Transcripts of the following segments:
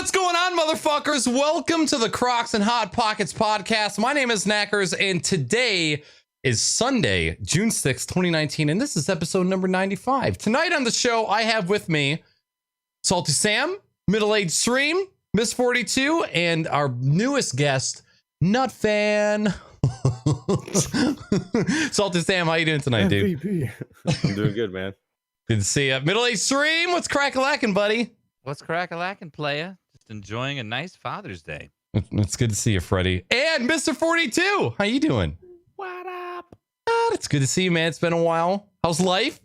What's going on, motherfuckers? Welcome to the Crocs and Hot Pockets podcast. My name is Knackers, and today is Sunday, June 6th, 2019, and this is episode number 95. Tonight on the show, I have with me SaltySam, MiddleAgedStream, MrFortyTwo, and our newest guest, NutFan. SaltySam, how you doing tonight, dude? I'm doing good, man. Good to see you. MiddleAgedStream, what's crack-a-lackin', buddy? What's crack-a-lackin', playa? Just enjoying a nice Father's Day. It's good to see you, Freddie. And MrFortyTwo, how you doing? What up? It's good to see you, man. It's been a while. How's life?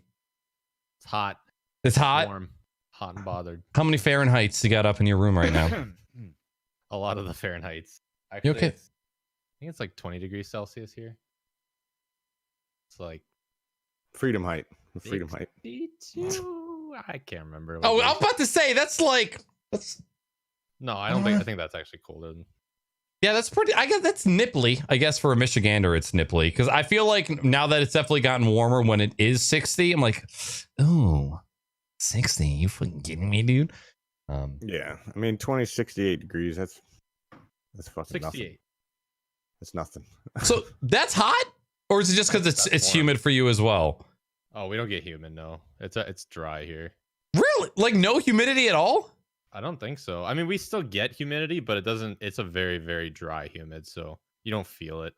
It's hot. It's hot? Warm. Hot and bothered. How many Fahrenheits you got up in your room right now? A lot of the Fahrenheits. Actually, You okay? I think it's like 20 degrees Celsius here. It's like freedom height. Freedom height. 62. I can't remember. Oh, I'm about to say, that's... No, I don't think. I think that's actually colder than. Yeah, that's pretty... I guess that's nipply. I guess for a Michigander, it's nipply. Because I feel like now that it's definitely gotten warmer when it is 60, I'm like, oh, 60? You fucking kidding me, dude? Yeah, I mean 68 degrees. That's fucking 68. nothing. That's nothing. So that's hot? Or is it just because it's warm. humid for you as well? Oh, we don't get humid. No, it's dry here. Really? Like no humidity at all? I don't think so. I mean, we still get humidity, but it doesn't. It's a very, very dry humid, so you don't feel it.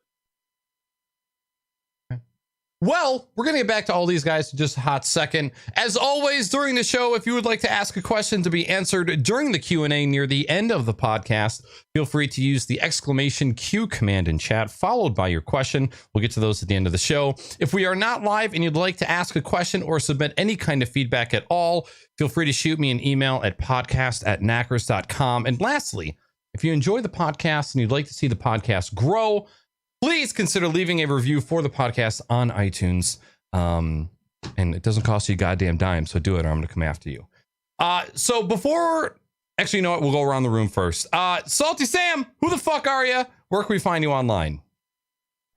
Well, we're going to get back to all these guys in just a hot second. As always, during the show, if you would like to ask a question to be answered during the Q&A near the end of the podcast, feel free to use the exclamation Q command in chat, followed by your question. We'll get to those at the end of the show. If we are not live and you'd like to ask a question or submit any kind of feedback at all, feel free to shoot me an email at podcast@knackers.com. And lastly, if you enjoy the podcast and you'd like to see the podcast grow, please consider leaving a review for the podcast on iTunes. And it doesn't cost you a goddamn dime, so do it or I'm going to come after you. So before... Actually, you know what? We'll go around the room first. SaltySam, who the fuck are you? Where can we find you online?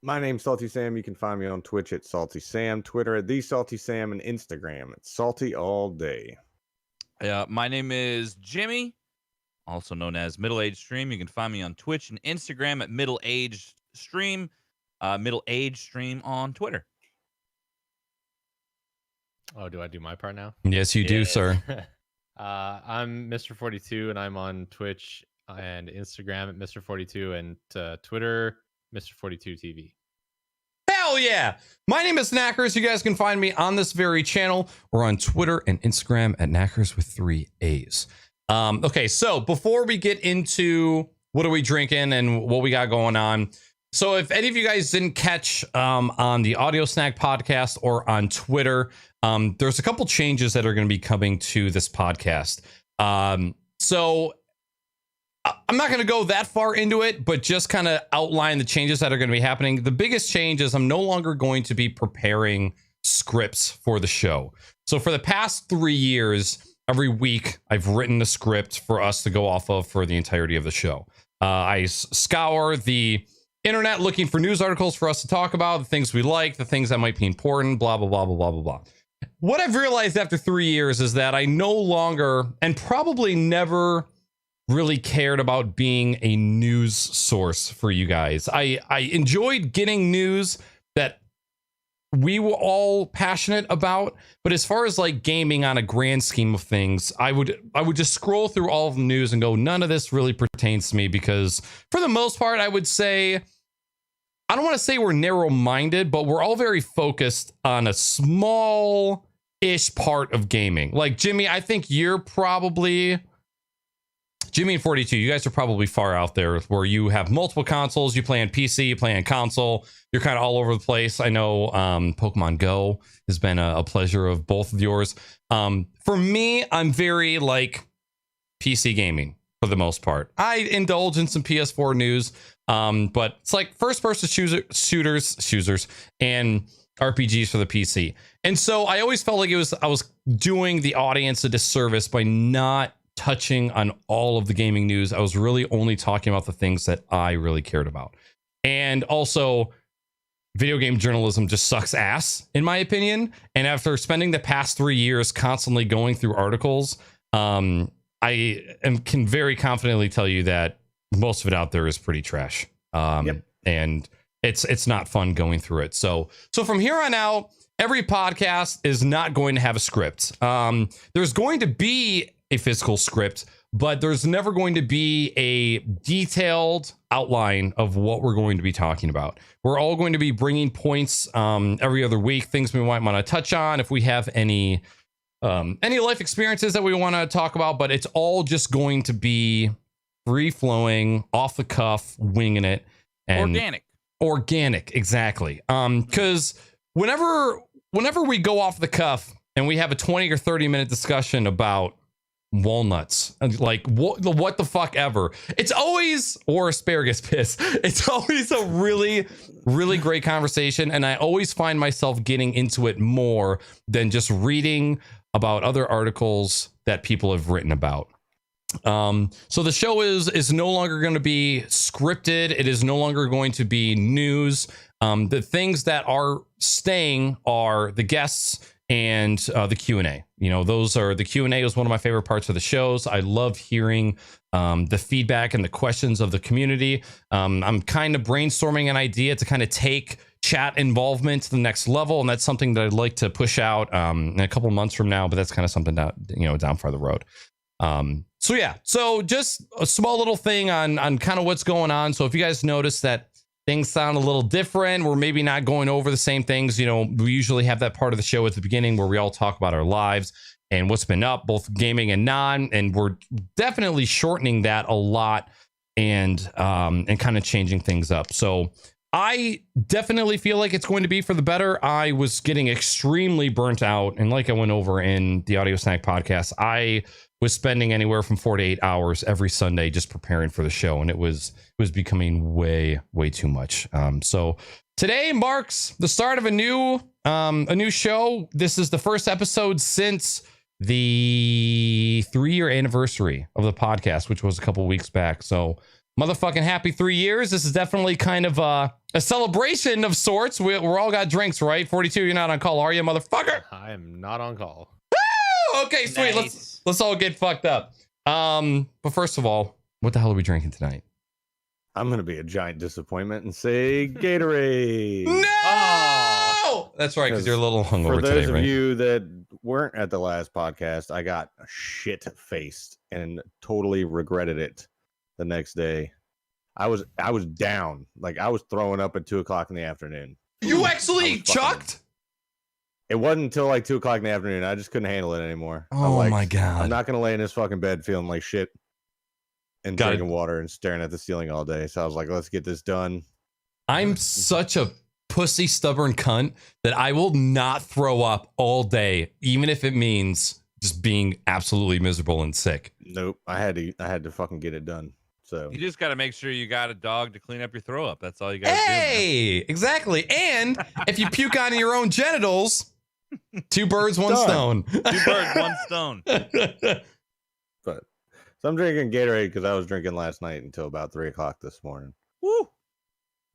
My name's SaltySam. You can find me on Twitch at SaltySam, Twitter at TheSaltySam, and Instagram at Salty All Day. My name is Jimmy, also known as MiddleAgedStream. You can find me on Twitch and Instagram at MiddleAgedStream, MiddleAgedStream on Twitter. Oh, do I do my part now? Yes, you do, sir. I'm MrFortyTwo, and I'm on Twitch and Instagram at MrFortyTwo, and Twitter, MrFortyTwo TV. Hell yeah! My name is Knackers. You guys can find me on this very channel or on Twitter and Instagram at Knackers with 3 A's. Okay, so before we get into what are we drinking and what we got going on, so if any of you guys didn't catch on the Audio Snack podcast or on Twitter, there's a couple changes that are going to be coming to this podcast. So I'm not going to go that far into it, but just kind of outline the changes that are going to be happening. The biggest change is I'm no longer going to be preparing scripts for the show. So for the past 3 years, every week I've written a script for us to go off of for the entirety of the show. I scour the internet looking for news articles for us to talk about, the things we like, the things that might be important, blah, blah, blah, blah, blah, blah, blah. What I've realized after 3 years is that I no longer, and probably never really cared about being a news source for you guys. I enjoyed getting news that we were all passionate about, but as far as like gaming on a grand scheme of things, I would just scroll through all of the news and go, none of this really pertains to me, because for the most part, I would say, I don't want to say we're narrow-minded, but we're all very focused on a small-ish part of gaming. Like Jimmy, I think you're probably... Jimmy and 42, you guys are probably far out there where you have multiple consoles. You play on PC, you play on console. You're kind of all over the place. I know Pokemon Go has been a pleasure of both of yours. For me, I'm very like PC gaming for the most part. I indulge in some PS4 news, but it's like first-person shooters and RPGs for the PC. And so I always felt like I was doing the audience a disservice by not touching on all of the gaming news. I was really only talking about the things that I really cared about. And also, video game journalism just sucks ass, in my opinion. And after spending the past 3 years constantly going through articles, can very confidently tell you that most of it out there is pretty trash. And it's not fun going through it. So from here on out, every podcast is not going to have a script. There's going to be a physical script, but there's never going to be a detailed outline of what we're going to be talking about. We're all going to be bringing points every other week, things we might want to touch on if we have any life experiences that we want to talk about, but it's all just going to be free flowing, off the cuff, winging it, and organic, exactly. Because whenever we go off the cuff and we have a 20 or 30 minute discussion about walnuts, like what the fuck ever, it's always, or asparagus piss, it's always a really, really great conversation, and I always find myself getting into it more than just reading about other articles that people have written about. So the show is no longer going to be scripted. It is no longer going to be news. The things that are staying are the guests and the Q&A. You know, the Q&A is one of my favorite parts of the shows. I love hearing the feedback and the questions of the community. I'm kind of brainstorming an idea to kind of take chat involvement to the next level, and that's something that I'd like to push out in a couple months from now, but that's kind of something that, down far the road. So just a small little thing on kind of what's going on. So if you guys notice that things sound a little different, we're maybe not going over the same things. We usually have that part of the show at the beginning where we all talk about our lives and what's been up, both gaming and non, and we're definitely shortening that a lot and kind of changing things up. So I definitely feel like it's going to be for the better. I was getting extremely burnt out, and like I went over in the Audio Snack podcast, I was spending anywhere from 4 to 8 hours every Sunday just preparing for the show, and it was becoming way too much. So today marks the start of a new show. This is the first episode since the 3-year anniversary of the podcast, which was a couple weeks back. So motherfucking happy 3 years. This is definitely kind of a celebration of sorts. We're all got drinks, right? 42, you're not on call, are you, motherfucker? I am not on call. Woo! Okay, sweet. Nice. Let's all get fucked up. But first of all, what the hell are we drinking tonight? I'm gonna be a giant disappointment and say Gatorade. No! Oh! That's right, because you're a little hungover For those today, of right? you that weren't at the last podcast, I got shit faced and totally regretted it the next day. I was down. Like, I was throwing up at 2:00 in the afternoon. You actually chucked? It wasn't until like 2:00 in the afternoon. I just couldn't handle it anymore. I was Oh like, my god. I'm not gonna lay in this fucking bed feeling like shit and Got it. drinking water and staring at the ceiling all day. So I was like, let's get this done. I'm such a pussy stubborn cunt that I will not throw up all day, even if it means just being absolutely miserable and sick. Nope. I had to fucking get it done. So You just got to make sure you got a dog to clean up your throw up. That's all you got to do. Hey, exactly. And if you puke on your own genitals, 2 birds, 1 Done. stone. 2 birds, 1 stone. but so I'm drinking Gatorade because I was drinking last night until about 3:00 this morning. Woo.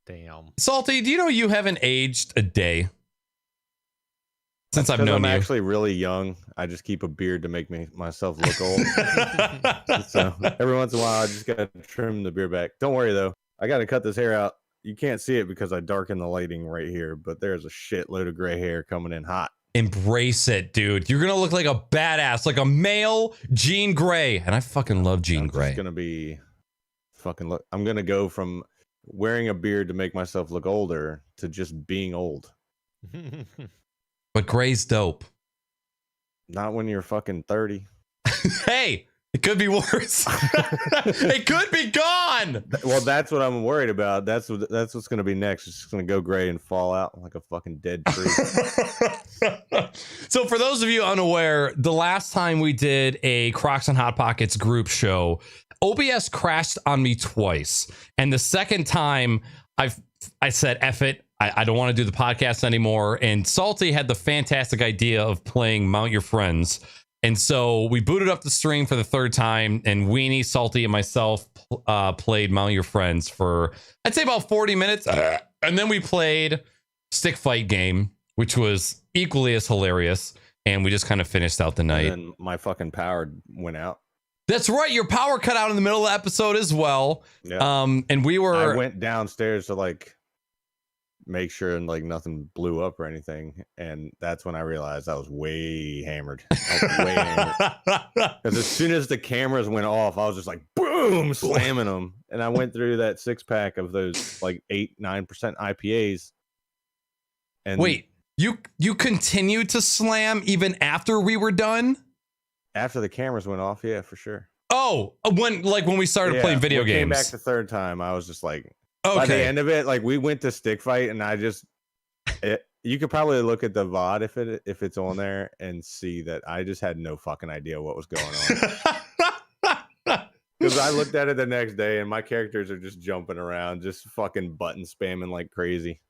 Damn. Salty, do you know you haven't aged a day since I've 'Cause known I'm you? actually really young. I just keep a beard to make myself look old. So every once in a while, I just gotta trim the beard back. Don't worry though, I gotta cut this hair out. You can't see it because I darken the lighting right here, but there's a shitload of gray hair coming in hot. Embrace it, dude. You're gonna look like a badass, like a male Jean Grey, and I fucking love Jean I'm Grey. just gonna be fucking look. I'm gonna go from wearing a beard to make myself look older to just being old. But Grey's dope. Not when you're fucking 30. Hey, it could be worse. It could be gone. Well, that's what I'm worried about. That's what's gonna be next. It's just gonna go gray and fall out like a fucking dead tree. So for those of you unaware, the last time we did a Crocs and Hot Pockets group show, OBS crashed on me twice. And the second time I said, F it. I don't want to do the podcast anymore. And Salty had the fantastic idea of playing Mount Your Friends. And so we booted up the stream for the third time, and Weenie, Salty, and myself played Mount Your Friends for, I'd say, about 40 minutes. And then we played Stick Fight Game, which was equally as hilarious. And we just kind of finished out the night. And then my fucking power went out. That's right. Your power cut out in the middle of the episode as well. Yeah. And we were. I went downstairs to like make sure and like nothing blew up or anything, and that's when I realized I was way hammered. Because as soon as the cameras went off, I was just like boom, slamming them, and I went through that 6-pack of those like 8-9% IPAs. And Wait, you continued to slam even after we were done? after the cameras went off, yeah, for sure. Oh, when we started playing video when we games. came back the third time, I was just like, by the Okay. end of it, like we went to stick fight, and you could probably look at the VOD if it's on there and see that I just had no fucking idea what was going on. Because I looked at it the next day, and my characters are just jumping around, just fucking button spamming like crazy.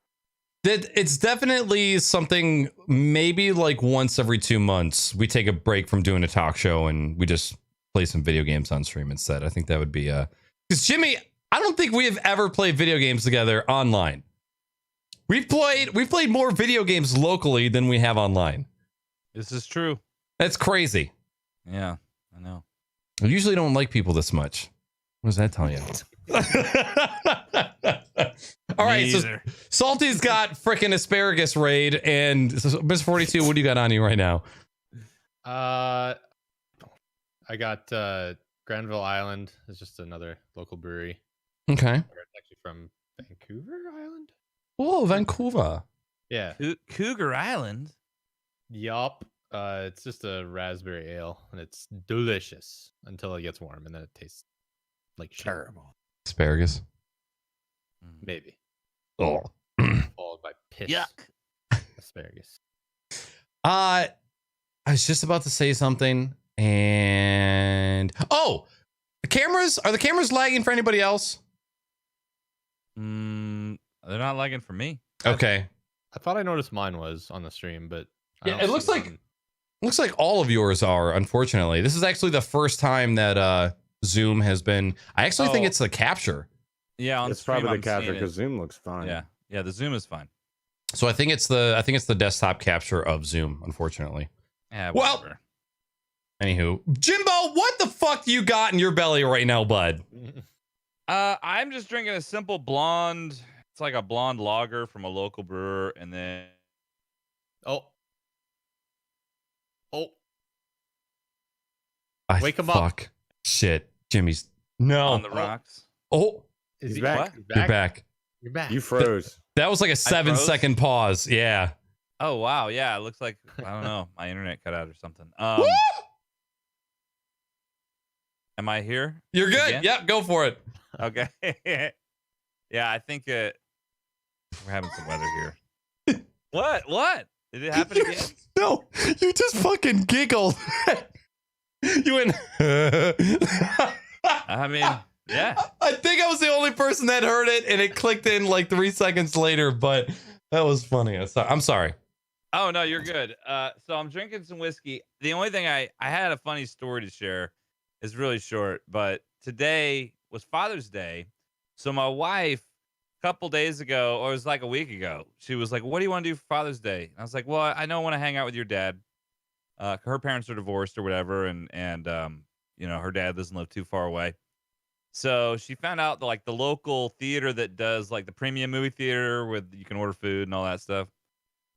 It's definitely something, maybe like once every 2 months, we take a break from doing a talk show and we just play some video games on stream instead. I think that would be because Jimmy, I don't think we have ever played video games together online. We've played more video games locally than we have online. This is true. That's crazy. Yeah, I know. I usually don't like people this much. What does that tell you? All right, so Salty's got freaking asparagus raid, and MrFortyTwo, what do you got on you right now? I got Granville Island. It's just another local brewery. Okay. It's actually from Vancouver Island. Oh, Vancouver. Yeah. Cougar Island. Yup. It's just a raspberry ale, and it's delicious until it gets warm, and then it tastes like shit. Terrible. Asparagus. Maybe. Oh. Followed by piss. Yuck. Asparagus. I was just about to say something, and the cameras, are the cameras lagging for anybody else? They're not lagging for me. Okay. I thought I noticed mine was on the stream, but I Yeah, don't it looks see like one. looks like all of yours are, unfortunately. This is actually the first time that Zoom has been. I actually think it's the capture. Yeah, on It's stream, probably I'm the capture seeing it. because Zoom looks fine. Yeah, the zoom is fine. So I think it's the desktop capture of Zoom, unfortunately. Yeah, Well- whatever. Anywho, Jimbo, what the fuck do you got in your belly right now, bud? I'm just drinking a simple blonde. It's like a blonde lager from a local brewer, and then Oh. I Wake him up. fuck. Shit. Jimmy's no. on the rocks. Oh, Is He's he back. what? He's you're back. You're back. You froze. That was like a 7-second pause. Yeah. Oh wow, yeah, it looks like I don't know, my internet cut out or something. Woo! Am I here? You're good. Again? Yep, go for it. Okay. Yeah, I think we're having some weather here. What? Did it happen again? No, you just fucking giggled. You went. I mean, yeah. I think I was the only person that heard it, and it clicked in like 3 seconds later. But that was funny. I'm sorry. Oh no, you're good. So I'm drinking some whiskey. The only thing I had a funny story to share. It's really short, but today was Father's Day. So my wife, a couple days ago, or it was like a week ago, she was like, "What do you want to do for Father's Day?" And I was like, "Well, I know I want to hang out with your dad. Her parents are divorced or whatever, and you know, her dad doesn't live too far away." So she found out that, like, the local theater that does like the premium movie theater with you can order food and all that stuff.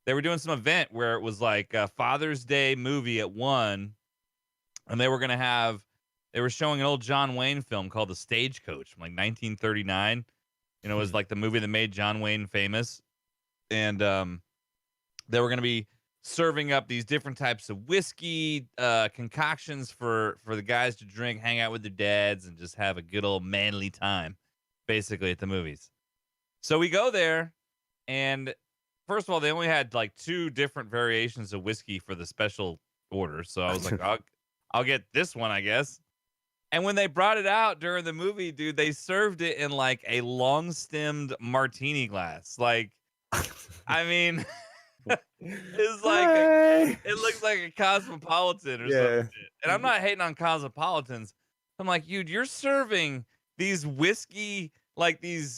They were doing some event where it was like a Father's Day movie at 1, and they were showing an old John Wayne film called The Stagecoach from like 1939. You know, it was like the movie that made John Wayne famous. And they were going to be serving up these different types of whiskey concoctions for the guys to drink, hang out with their dads, and just have a good old manly time, basically, at the movies. So we go there, and first of all, they only had like 2 different variations of whiskey for the special order. So I was like, I'll get this one, I guess. And when they brought it out during the movie, dude, they served it in like a long-stemmed martini glass. Like, I mean, it's like it looks like a Cosmopolitan or something. And I'm not hating on Cosmopolitans. I'm like, dude, you're serving these whiskey Cowboy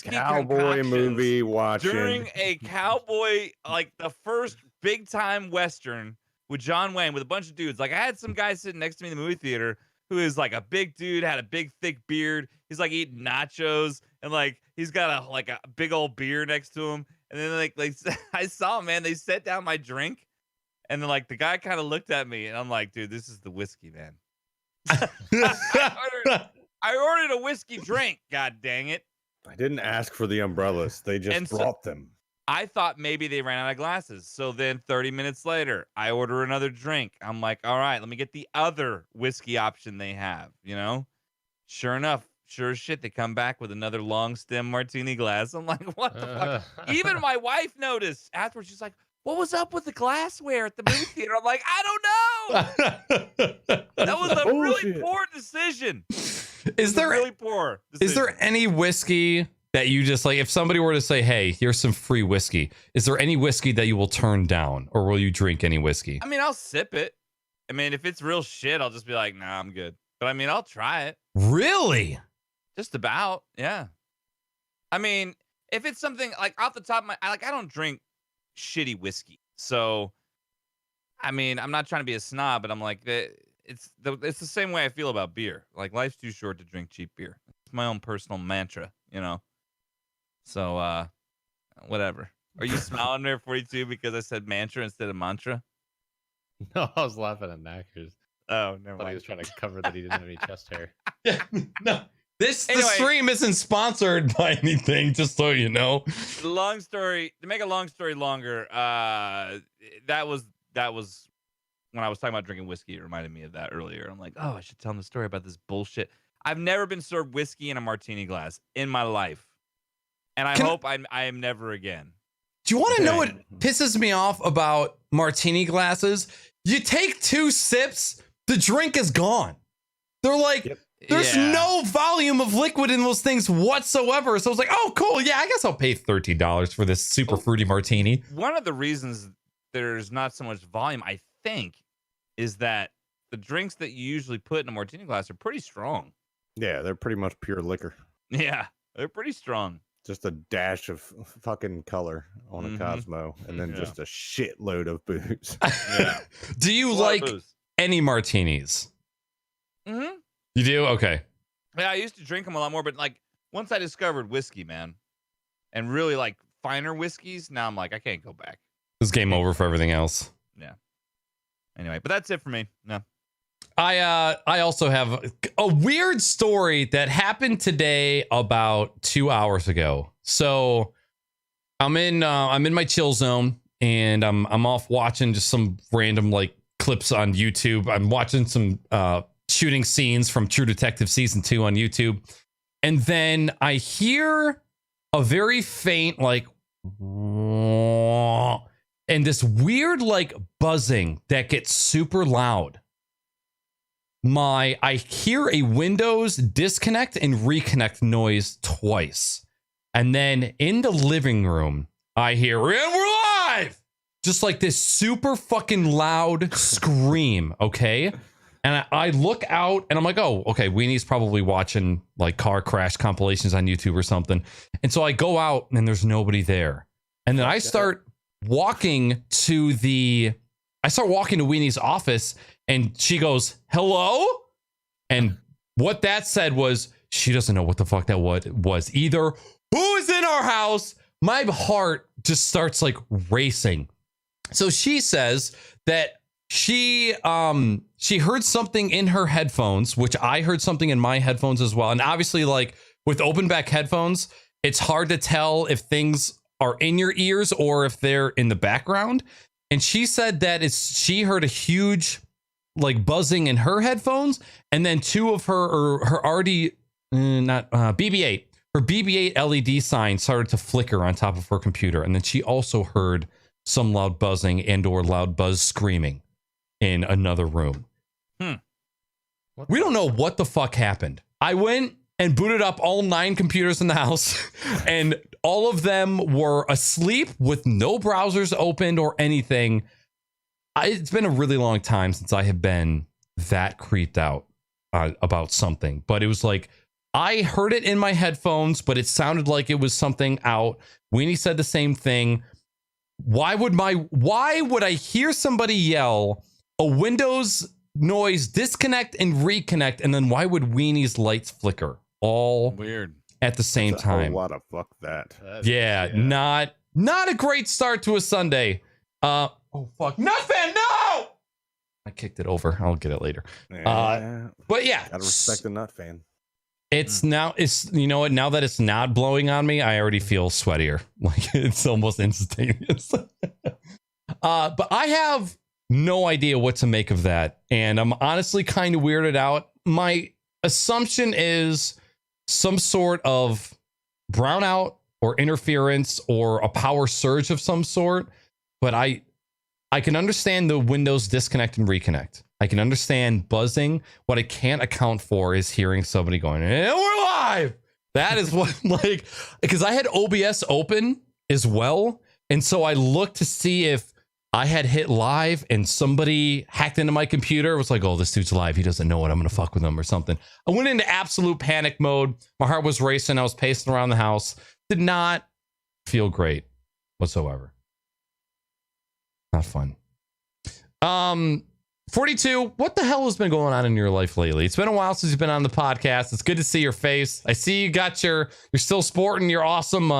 concoctions movie watching during a cowboy, like the first big time Western with John Wayne with a bunch of dudes. Like, I had some guys sitting next to me in the movie theater who is like a big dude, had a big thick beard. He's like eating nachos and like he's got a big old beer next to him. And then like I saw him, man. They set down my drink, and then like the guy kind of looked at me, and I'm like, dude, this is the whiskey, man. I ordered a whiskey drink. God dang it! I didn't ask for the umbrellas. They just brought them. I thought maybe they ran out of glasses. So then 30 minutes later, I order another drink. I'm like, all right, let me get the other whiskey option they have, you know? Sure enough, sure as shit, they come back with another long stem martini glass. I'm like, what the fuck? Even my wife noticed afterwards. She's like, what was up with the glassware at the movie theater? I'm like, I don't know. That was a really poor decision. Is there really poor decision. Is there any whiskey that you just like, if somebody were to say, hey, here's some free whiskey, is there any whiskey that you will turn down, or will you drink any whiskey? I mean, I'll sip it. I mean, if it's real shit, I'll just be like, nah, I'm good. But I mean, I'll try it. Really? Just about, yeah. I mean, if it's something like off the top of my, I don't drink shitty whiskey. So, I mean, I'm not trying to be a snob, but I'm like, it's the same way I feel about beer. Like, life's too short to drink cheap beer. It's my own personal mantra, you know? So, whatever. Are you smiling there, 42, because I said mantra instead of mantra? No, I was laughing at Knackers. Oh, never But he mind. was trying to cover that he didn't have any chest hair. Yeah, no. The Anyway. stream isn't sponsored by anything, just so you know. Long story, to make a long story longer, that was when I was talking about drinking whiskey. It reminded me of that earlier. I'm like, oh, I should tell them the story about this bullshit. I've never been served whiskey in a martini glass in my life. And I hope I am never again. Do you want to know what pisses me off about martini glasses? You take 2 sips, the drink is gone. They're like, there's no volume of liquid in those things whatsoever. So I was like, oh, cool. Yeah, I guess I'll pay $13 for this super fruity martini. One of the reasons there's not so much volume, I think, is that the drinks that you usually put in a martini glass are pretty strong. Yeah, they're pretty much pure liquor. Yeah, they're pretty strong. Just a dash of fucking color on a Cosmo, and then just a shitload of booze. Yeah. Do you like any martinis? Mm-hmm. You do? Okay. Yeah, I used to drink them a lot more, but like once I discovered whiskey, man, and really like finer whiskeys, now I'm like, I can't go back. This game over for everything else. Yeah. Anyway, but that's it for me. No. I also have a weird story that happened today about 2 hours ago. So I'm in my chill zone, and I'm off watching just some random like clips on YouTube. I'm watching some shooting scenes from True Detective season 2 on YouTube, and then I hear a very faint like, and this weird like buzzing that gets super loud. I hear a Windows disconnect and reconnect noise twice. And then in the living room, I hear, and we're live! Just like this super fucking loud scream, okay? And I look out and I'm like, oh, okay, Weenie's probably watching like car crash compilations on YouTube or something. And so I go out and there's nobody there. And then I start walking to Weenie's office, and she goes, hello? And what that said was, she doesn't know what the fuck that was either. Who is in our house? My heart just starts like racing. So she says that she heard something in her headphones, which I heard something in my headphones as well. And obviously, like with open back headphones, it's hard to tell if things are in your ears or if they're in the background. And she said that she heard a huge like buzzing in her headphones, and then 2 of her BB-8, her BB-8 LED sign started to flicker on top of her computer, and then she also heard some loud buzzing and or loud buzz screaming in another room. We don't know what the fuck happened. I went and booted up all 9 computers in the house, and all of them were asleep with no browsers opened or anything. It's been a really long time since I have been that creeped out about something, but it was like, I heard it in my headphones, but it sounded like it was something out. Weenie said the same thing. Why would I hear somebody yell, a Windows noise, disconnect and reconnect, and then why would Weenie's lights flicker all Weird. at the same That's a whole time? lot of fuck that. Yeah, not a great start to a Sunday. Oh fuck, nothing, no! I kicked it over. I'll get it later. Yeah, But yeah, gotta respect the nut fan. it's you know what? Now that it's not blowing on me, I already feel sweatier. Like it's almost instantaneous. But I have no idea what to make of that, and I'm honestly kind of weirded out. My assumption is some sort of brownout or interference or a power surge of some sort, but I can understand the Windows disconnect and reconnect. I can understand buzzing. What I can't account for is hearing somebody going, "Hey, we're live." That is what, like, because I had OBS open as well, and so I looked to see if I had hit live and somebody hacked into my computer. It was like, oh, this dude's live. He doesn't know what I'm going to fuck with him or something. I went into absolute panic mode. My heart was racing. I was pacing around the house. Did not feel great whatsoever. Not fun. 42, what the hell has been going on in your life lately? It's been a while since you've been on the podcast. It's good to see your face. I see you got you're still sporting your awesome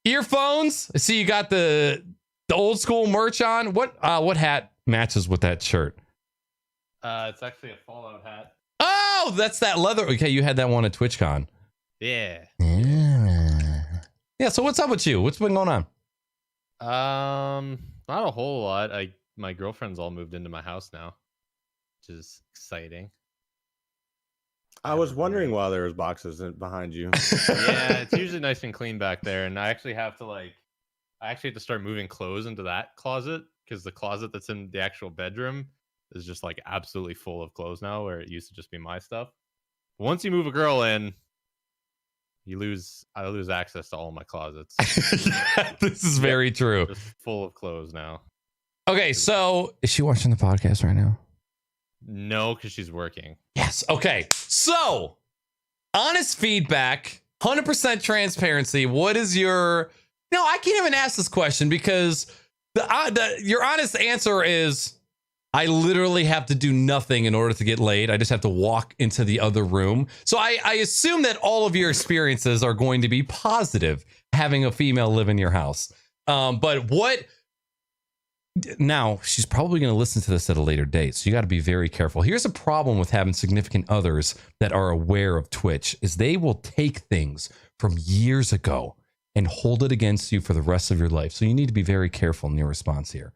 earphones. I see you got the old school merch on. What hat matches with that shirt? It's actually a Fallout hat. Oh, that's that leather. Okay, you had that one at TwitchCon. Yeah. Yeah, so what's up with you? What's been going on? Not a whole lot. My girlfriend's all moved into my house now, which is exciting. I was wondering why there was boxes behind you. Yeah, it's usually nice and clean back there, and I actually have to start moving clothes into that closet because the closet that's in the actual bedroom is just like absolutely full of clothes now, where it used to just be my stuff. Once you move a girl in, I lose access to all my closets. This is very true. Just full of clothes now. Okay, so is she watching the podcast right now? No, because she's working. Yes. Okay. So, honest feedback, 100% transparency. What is your? No, I can't even ask this question because your honest answer is I literally have to do nothing in order to get laid. I just have to walk into the other room. So I assume that all of your experiences are going to be positive having a female live in your house. But what? Now, she's probably going to listen to this at a later date, so you got to be very careful. Here's a problem with having significant others that are aware of Twitch is they will take things from years ago and hold it against you for the rest of your life. So you need to be very careful in your response here.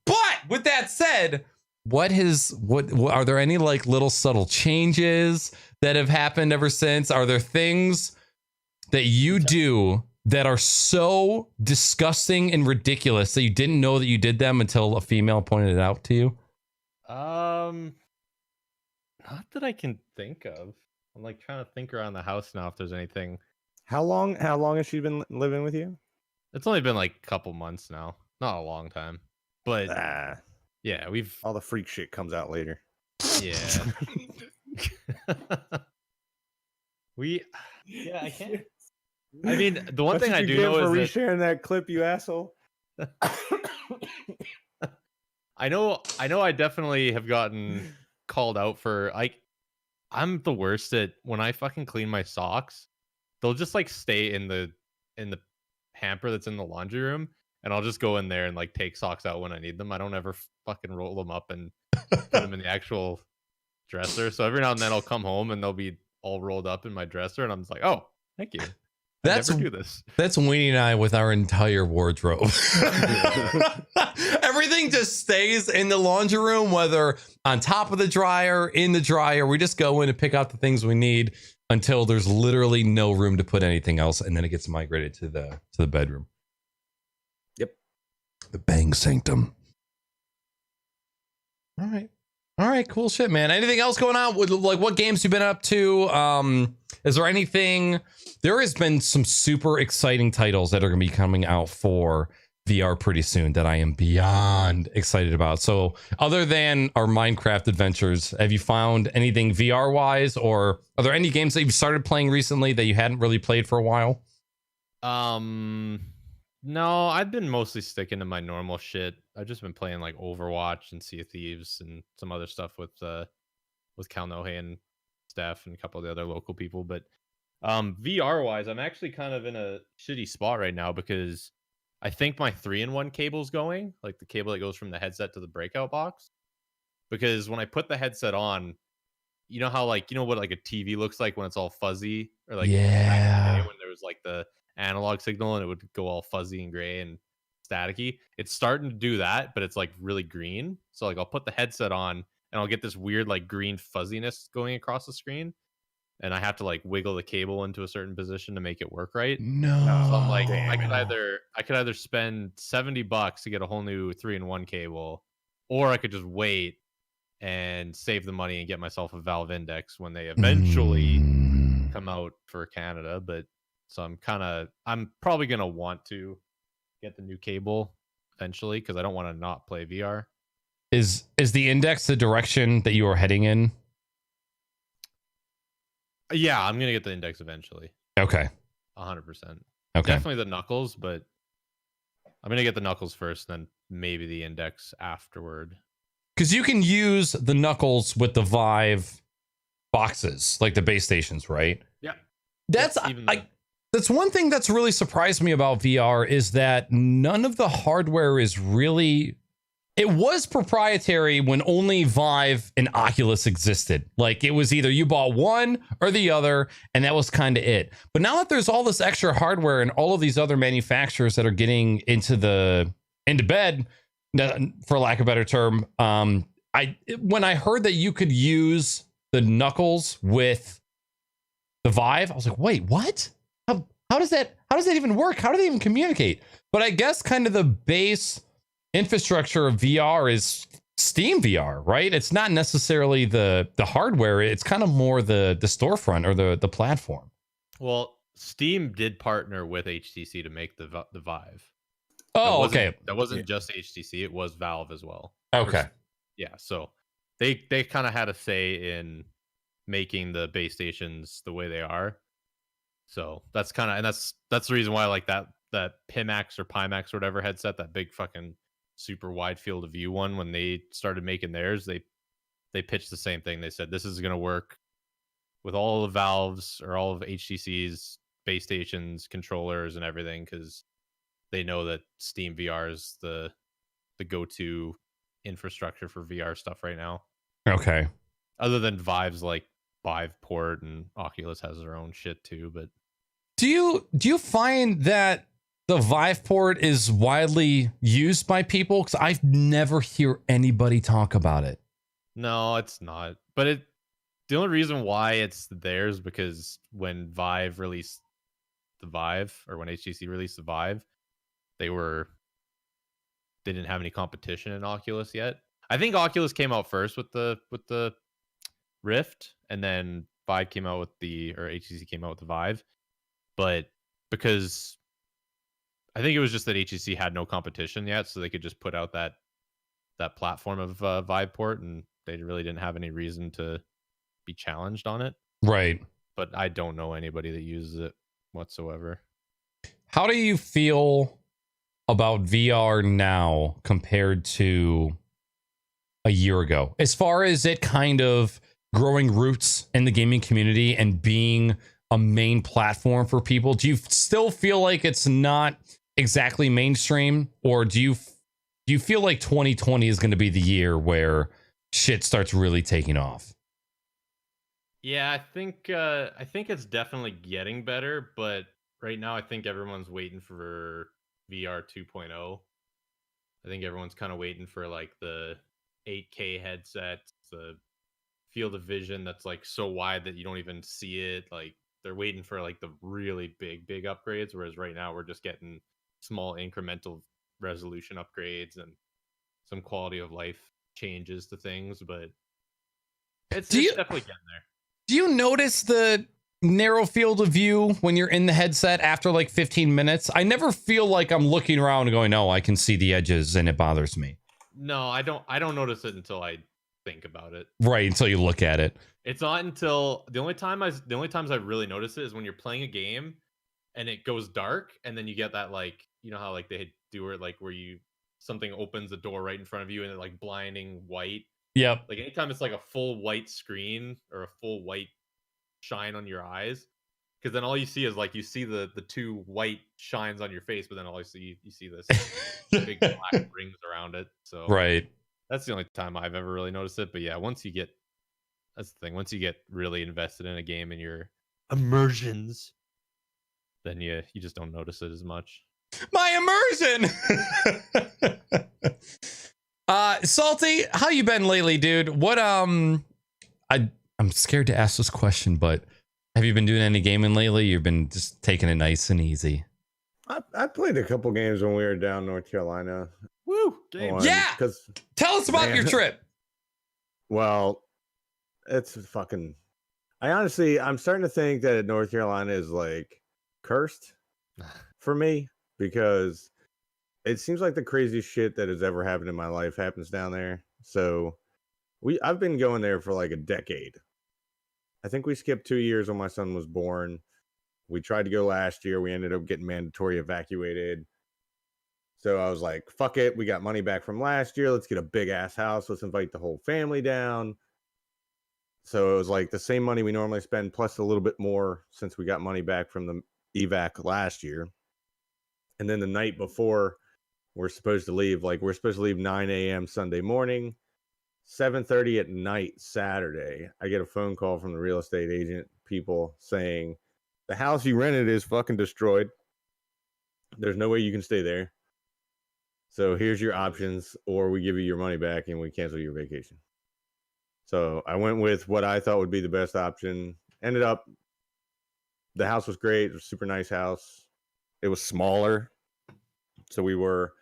But with that said, what are there any like little subtle changes that have happened ever since? Are there things that you do that are so disgusting and ridiculous that you didn't know that you did them until a female pointed it out to you? Not that I can think of. I'm like trying to think around the house now if there's anything. How long has she been living with you? It's only been like a couple months now. Not a long time. But yeah, All the freak shit comes out later. Yeah. I can't. I mean, the one thing I do know is resharing that clip, you asshole. I know I definitely have gotten called out for I'm the worst at when I fucking clean my socks. They'll just like stay in the hamper that's in the laundry room, and I'll just go in there and like take socks out when I need them. I don't ever fucking roll them up and put them in the actual dresser. So every now and then I'll come home and they'll be all rolled up in my dresser, and I'm just like, oh, thank you. Never do this. That's Weenie and I with our entire wardrobe. Everything just stays in the laundry room, whether on top of the dryer, in the dryer. We just go in and pick out the things we need until there's literally no room to put anything else, and then it gets migrated to the bedroom. Yep. The bang sanctum. All right, cool shit, man. Anything else going on? Like, what games you been up to? Is there anything? There has been some super exciting titles that are going to be coming out for VR pretty soon that I am beyond excited about. So, other than our Minecraft adventures, have you found anything VR wise, or are there any games that you've started playing recently that you hadn't really played for a while? No, I've been mostly sticking to my normal shit. I've just been playing like Overwatch and Sea of Thieves and some other stuff with Kalnohe and Steph and a couple of the other local people. But VR wise, I'm actually kind of in a shitty spot right now because I think my 3-in-1 cable's going, like the cable that goes from the headset to the breakout box. Because when I put the headset on, you know how like what like a TV looks like when it's all fuzzy, or like back in the Yeah. day when there was like the analog signal and it would go all fuzzy and gray and staticky. It's starting to do that, but it's like really green. So like I'll put the headset on and I'll get this weird like green fuzziness going across the screen, and I have to like wiggle the cable into a certain position to make it work right. No. So I'm like, I Damn could either spend $70 to get a whole new 3-in-1 cable, or I could just wait and save the money and get myself a Valve Index when they eventually come out for Canada. But so I'm probably gonna want to get the new cable eventually because I don't want to not play VR. Is the Index the direction that you are heading in? Yeah, I'm gonna get the Index eventually. Okay. 100%. Okay. Definitely the Knuckles, but I'm gonna get the Knuckles first, then maybe the Index afterward. Because you can use the Knuckles with the Vive boxes, like the base stations, right? Yeah. That's even that's one thing that's really surprised me about VR is that none of the hardware is really. It was proprietary when only Vive and Oculus existed. Like it was either you bought one or the other, and that was kind of it. But now that there's all this extra hardware and all of these other manufacturers that are getting into bed, for lack of a better term, when I heard that you could use the Knuckles with the Vive, I was like, wait, what? How does that even work? How do they even communicate? But I guess kind of the base infrastructure of VR is Steam VR, right? It's not necessarily the hardware. It's kind of more the storefront or the platform. Well, Steam did partner with HTC to make the Vive. Oh, okay. That wasn't just HTC. It was Valve as well. Okay. Yeah. So they kind of had a say in making the base stations the way they are. So that's kind of, and that's the reason why I like that Pimax or Pimax or whatever headset, that big fucking super wide field of view one. When they started making theirs, they pitched the same thing. They said this is going to work with all of Valve's or all of HTC's base stations, controllers, and everything, because they know that Steam VR is the go-to infrastructure for VR stuff right now. Okay. Other than Vive's like Viveport, and Oculus has their own shit too. But do you find that the Viveport is widely used by people? Because I've never hear anybody talk about it. No, it's not. But the only reason why it's theirs because when Vive released the Vive, or when HTC released the Vive, they didn't have any competition in Oculus yet. I think Oculus came out first with the Rift, and then Vive came out with HTC came out with the Vive. But because I think it was just that HTC had no competition yet, so they could just put out that platform of Viveport, and they really didn't have any reason to be challenged on it. Right. But I don't know anybody that uses it whatsoever. How do you feel about VR now compared to a year ago, as far as it kind of growing roots in the gaming community and being a main platform for people? Do you still feel like it's not exactly mainstream, or do you feel like 2020 is going to be the year where shit starts really taking off? Yeah, I think it's definitely getting better, but right now I think everyone's waiting for VR 2.0. I think everyone's kind of waiting for like the 8K headsets, the field of vision that's like so wide that you don't even see it. Like they're waiting for like the really big upgrades, whereas right now we're just getting small incremental resolution upgrades and some quality of life changes to things. But it's definitely getting there. Do you notice the narrow field of view when you're in the headset after like 15 minutes? I never feel like I'm looking around and going, no, I can see the edges, and it bothers me. No, I don't notice it until I think about it. Right, until you look at it. It's not until the only times I really notice it is when you're playing a game and it goes dark, and then you get that like, you know how like they do it like where something opens the door right in front of you and it like blinding white. Yep. Like anytime it's like a full white screen or a full white shine on your eyes, because then all you see is like you see the two white shines on your face, but then all you see this big black rings around it. So Right. that's the only time I've ever really noticed it. But yeah, that's the thing. Once you get really invested in a game and your immersions, then you just don't notice it as much. My immersion. Salty, how you been lately, dude? What I'm scared to ask this question, but have you been doing any gaming lately? You've been just taking it nice and easy. I played a couple games when we were down North Carolina. Woo! Games. Yeah. Because Tell us about your trip. well, it's fucking. I'm starting to think that North Carolina is like cursed for me because it seems like the craziest shit that has ever happened in my life happens down there. So I've been going there for like a decade. I think we skipped 2 years when my son was born. We tried to go last year. We ended up getting mandatory evacuated. So I was like, fuck it. We got money back from last year. Let's get a big ass house. Let's invite the whole family down. So it was like the same money we normally spend plus a little bit more since we got money back from the evac last year. And then the night before we're supposed to leave, like we're supposed to leave 9 a.m. Sunday morning, 7:30 at night Saturday. I get a phone call from the real estate agent people saying the house you rented is fucking destroyed. There's no way you can stay there. So here's your options, or we give you your money back and we cancel your vacation. So I went with what I thought would be the best option. Ended up, the house was great. It was a super nice house. It was smaller. So we were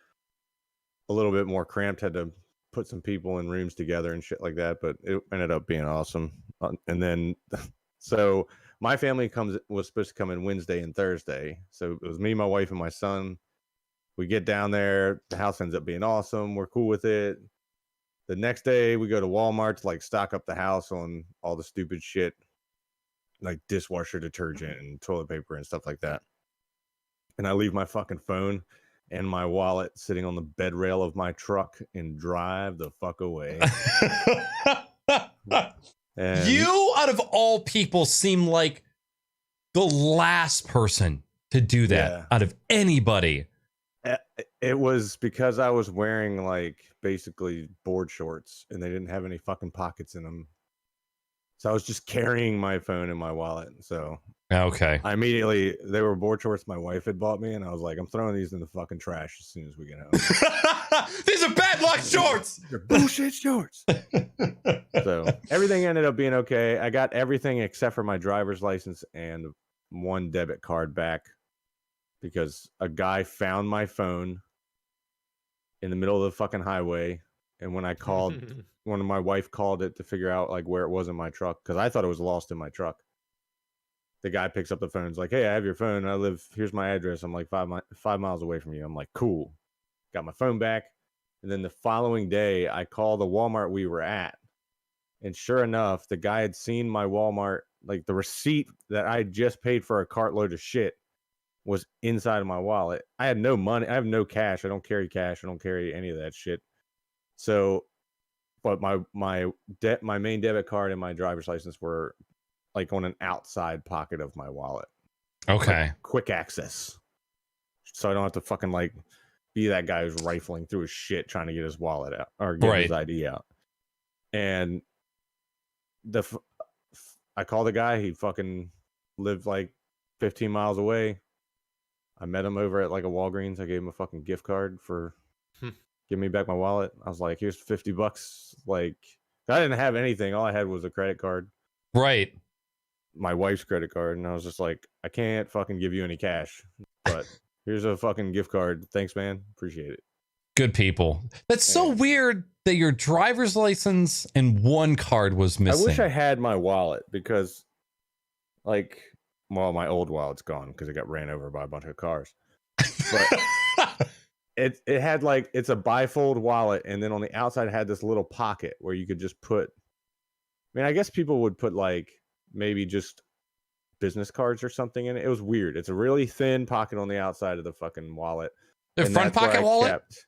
a little bit more cramped, had to put some people in rooms together and shit like that, but it ended up being awesome. And then, so my family was supposed to come in Wednesday and Thursday. So it was me, my wife, and my son. We get down there. The house ends up being awesome. We're cool with it. The next day, we go to Walmart to like stock up the house on all the stupid shit, like dishwasher detergent and toilet paper and stuff like that. And I leave my fucking phone and my wallet sitting on the bed rail of my truck and drive the fuck away. And You, out of all people, seem like the last person to do that Yeah. out of anybody. it was because I was wearing like basically board shorts and they didn't have any fucking pockets in them. So I was just carrying my phone and my wallet. So Okay. they were board shorts my wife had bought me, and I was like, I'm throwing these in the fucking trash as soon as we get home. These are bad luck shorts. They're bullshit shorts. So everything ended up being okay. I got everything except for my driver's license and one debit card back because a guy found my phone in the middle of the fucking highway. And when I called, when my wife called it to figure out like where it was in my truck, because I thought it was lost in my truck. The guy picks up the phone. He's like, hey, I have your phone. Here's my address. I'm like 5 miles away from you. I'm like, cool. Got my phone back. And then the following day, I call the Walmart we were at. And sure enough, the guy had seen my Walmart, like the receipt that I just paid for a cartload of shit was inside of my wallet. I had no money. I have no cash. I don't carry cash. I don't carry any of that shit. So, but my main debit card and my driver's license were like on an outside pocket of my wallet. Okay. Like quick access. So I don't have to fucking like be that guy who's rifling through his shit trying to get his wallet out or get his ID out. And I called the guy. He fucking lived like 15 miles away. I met him over at like a Walgreens. I gave him a fucking gift card for give me back my wallet. I was like, here's $50. Like, I didn't have anything. All I had was a credit card. Right. My wife's credit card. And I was just like, I can't fucking give you any cash, but here's a fucking gift card. Thanks, man. Appreciate it. Good people. That's so weird that your driver's license and one card was missing. I wish I had my wallet because, like, well, my old wallet's gone because it got ran over by a bunch of cars. But it had like, it's a bifold wallet, and then on the outside it had this little pocket where you could just put. I mean, I guess people would put like maybe just business cards or something in it. It was weird. It's a really thin pocket on the outside of the fucking wallet. The And front that's where pocket I wallet? kept-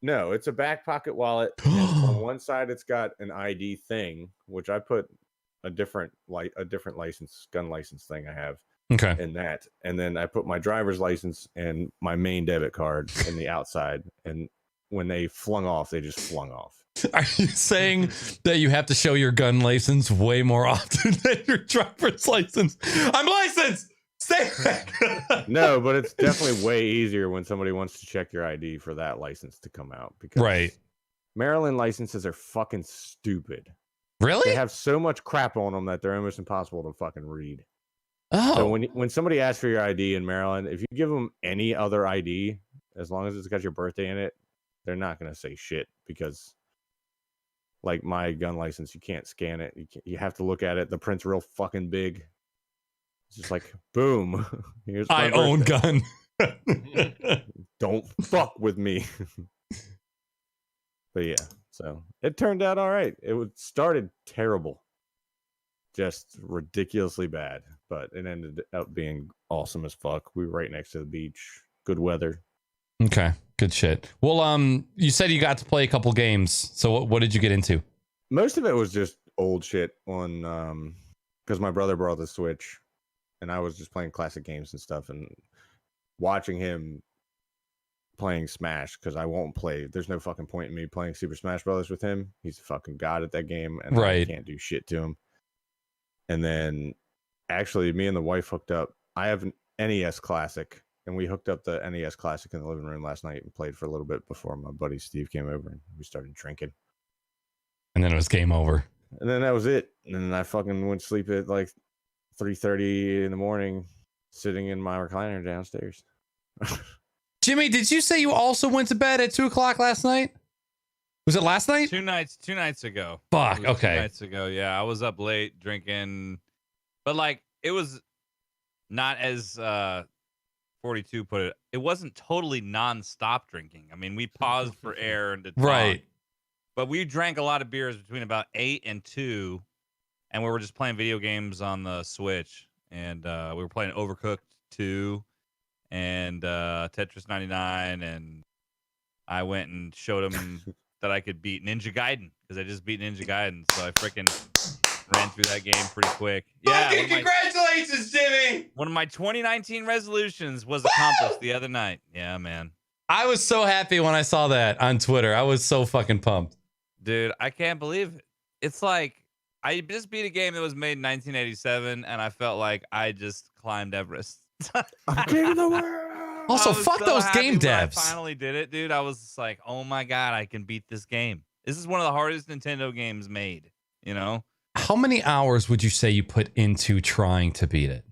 No, it's a back pocket wallet. And on one side, it's got an ID thing, which I put a different license, gun license thing I have Okay. in that. And then I put my driver's license and my main debit card in the outside. And when they flung off, they just flung off. Are you saying that you have to show your gun license way more often than your driver's license? I'm licensed. Stay back. No, but it's definitely way easier when somebody wants to check your ID for that license to come out. Because Right. Maryland licenses are fucking stupid. Really? They have so much crap on them that they're almost impossible to fucking read. Oh. So when somebody asks for your ID in Maryland, if you give them any other ID, as long as it's got your birthday in it, they're not going to say shit because, like my gun license, you can't scan it. You have to look at it. The print's real fucking big. It's just like, boom. Here's my I own birthday. gun. Don't fuck with me. But yeah, so it turned out all right. Started terrible, just ridiculously bad, but it ended up being awesome as fuck. We were right next to the beach, good weather. Okay, good shit. Well, you said you got to play a couple games. So what did you get into? Most of it was just old shit on, because my brother brought the Switch, and I was just playing classic games and stuff, and watching him playing Smash, because I won't play. There's no fucking point in me playing Super Smash Brothers with him. He's a fucking god at that game, and I Right. can't do shit to him. And then, actually, me and the wife hooked up. I have an NES Classic, and we hooked up the NES Classic in the living room last night and played for a little bit before my buddy Steve came over, and we started drinking. And then it was game over. And then that was it. And then I fucking went to sleep at like 3:30 in the morning, sitting in my recliner downstairs. Jimmy, did you say you also went to bed at 2:00 last night? Was it last night? Two nights ago. Fuck. It was Okay. 2 nights ago. Yeah, I was up late drinking, but like it was not as 42 put it. It wasn't totally non-stop drinking. I mean, we paused for air and to talk, Right. but we drank a lot of beers between about 8 and 2, and we were just playing video games on the Switch, and we were playing Overcooked 2 and Tetris 99, and I went and showed him that I could beat Ninja Gaiden because I just beat Ninja Gaiden, so I freaking ran through that game pretty quick. Yeah, Fucking congratulations, Jimmy! one of my 2019 resolutions was accomplished the other night. Yeah, man. I was so happy when I saw that on Twitter. I was so fucking pumped. Dude, I can't believe it. It's like I just beat a game that was made in 1987, and I felt like I just climbed Everest. I'm king of the world. Also, I was fuck so those happy game when I devs. finally did it, dude. I was just like, oh my God, I can beat this game. This is one of the hardest Nintendo games made, you know? How many hours would you say you put into trying to beat it?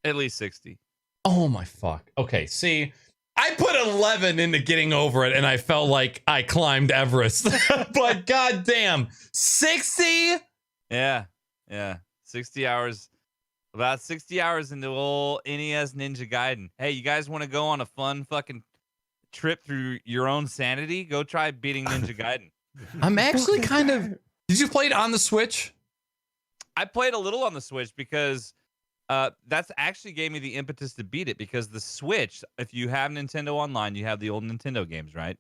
At least 60. Oh my fuck. Okay, see, I put 11 into getting over it and I felt like I climbed Everest. But goddamn, 60? Yeah. 60 hours. About 60 hours into old NES Ninja Gaiden. Hey, you guys want to go on a fun fucking trip through your own sanity? Go try beating Ninja Gaiden. I'm actually kind of... Did you play it on the Switch? I played a little on the Switch because that's actually gave me the impetus to beat it, because the Switch, if you have Nintendo Online, you have the old Nintendo games, right?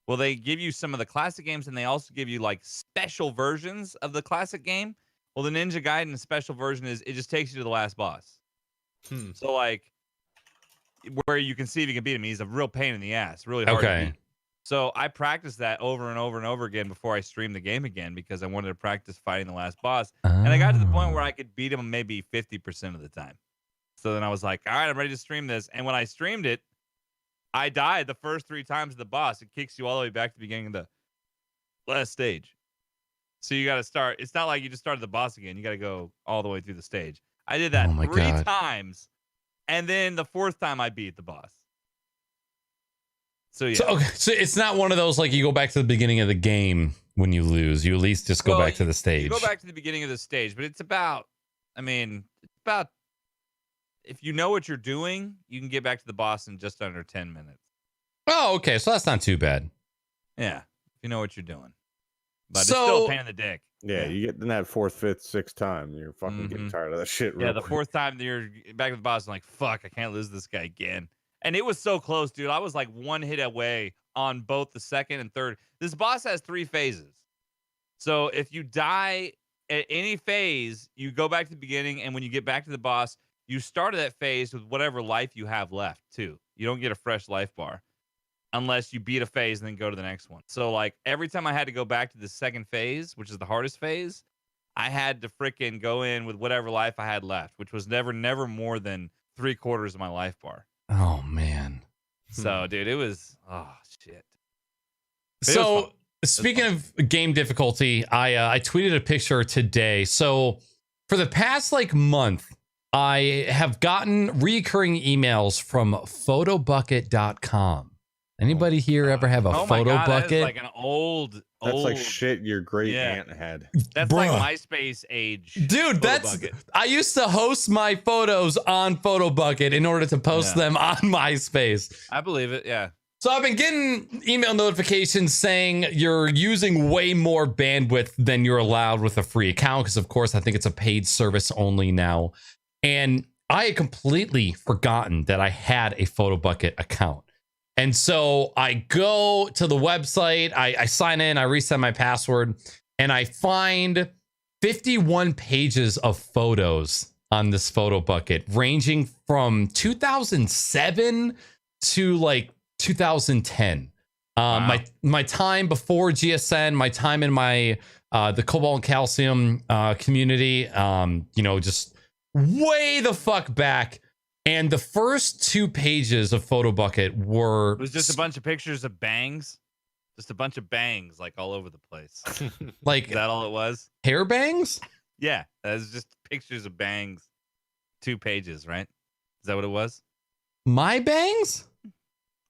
Well, they give you some of the classic games, and they also give you like special versions of the classic game. Well, the Ninja Gaiden special version is it just takes you to the last boss. So like where you can see if you can beat him. He's a real pain in the ass, really hard to beat. So I practiced that over and over and over again before I streamed the game again, because I wanted to practice fighting the last boss. And I got to the point where I could beat him maybe 50% of the time. So then I was like, all right, I'm ready to stream this. And when I streamed it, I died the first 3 times of the boss. It kicks you all the way back to the beginning of the last stage. So you got to start. It's not like you just started the boss again. You got to go all the way through the stage. I did that 3 times. And then the 4th time I beat the boss. So yeah. So it's not one of those like you go back to the beginning of the game when you lose. You at least just go back to the stage. You go back to the beginning of the stage, but it's about, if you know what you're doing, you can get back to the boss in just under 10 minutes. Oh, okay. So that's not too bad. Yeah. If you know what you're doing. but it's still a pain in the dick. Yeah, you get in that fourth, fifth, sixth time, you're fucking getting tired of that shit. Yeah, Real the quick. fourth time that you're back to the boss, I'm like, fuck, I can't lose this guy again. And it was so close, dude. I was like one hit away on both the second and third. This boss has 3 phases. So if you die at any phase, you go back to the beginning, and when you get back to the boss, you start that phase with whatever life you have left, too. You don't get a fresh life bar unless you beat a phase and then go to the next one. So, like, every time I had to go back to the second phase, which is the hardest phase, I had to freaking go in with whatever life I had left, which was never more than 3/4 of my life bar. Oh man. So, dude, it was shit. So speaking of game difficulty, I tweeted a picture today. So for the past like month, I have gotten recurring emails from photobucket.com. Anybody here ever have a photo God, bucket? that is like an old. That's like shit your great aunt had. That's like MySpace age. Dude, Photobucket. I used to host my photos on PhotoBucket in order to post them on MySpace. I believe it. Yeah. So I've been getting email notifications saying you're using way more bandwidth than you're allowed with a free account, because of course I think it's a paid service only now. And I had completely forgotten that I had a PhotoBucket account. And so I go to the website, I sign in, I reset my password, and I find 51 pages of photos on this PhotoBucket, ranging from 2007 to like 2010. Wow. My time before GSN, my time in my the Cobalt and Calcium community, just way the fuck back. And the first 2 pages of PhotoBucket were... It was just a bunch of pictures of bangs. Just a bunch of bangs, like, all over the place. Like... Is that all it was? Hair bangs? Yeah. That was just pictures of bangs. 2 pages, right? Is that what it was? My bangs?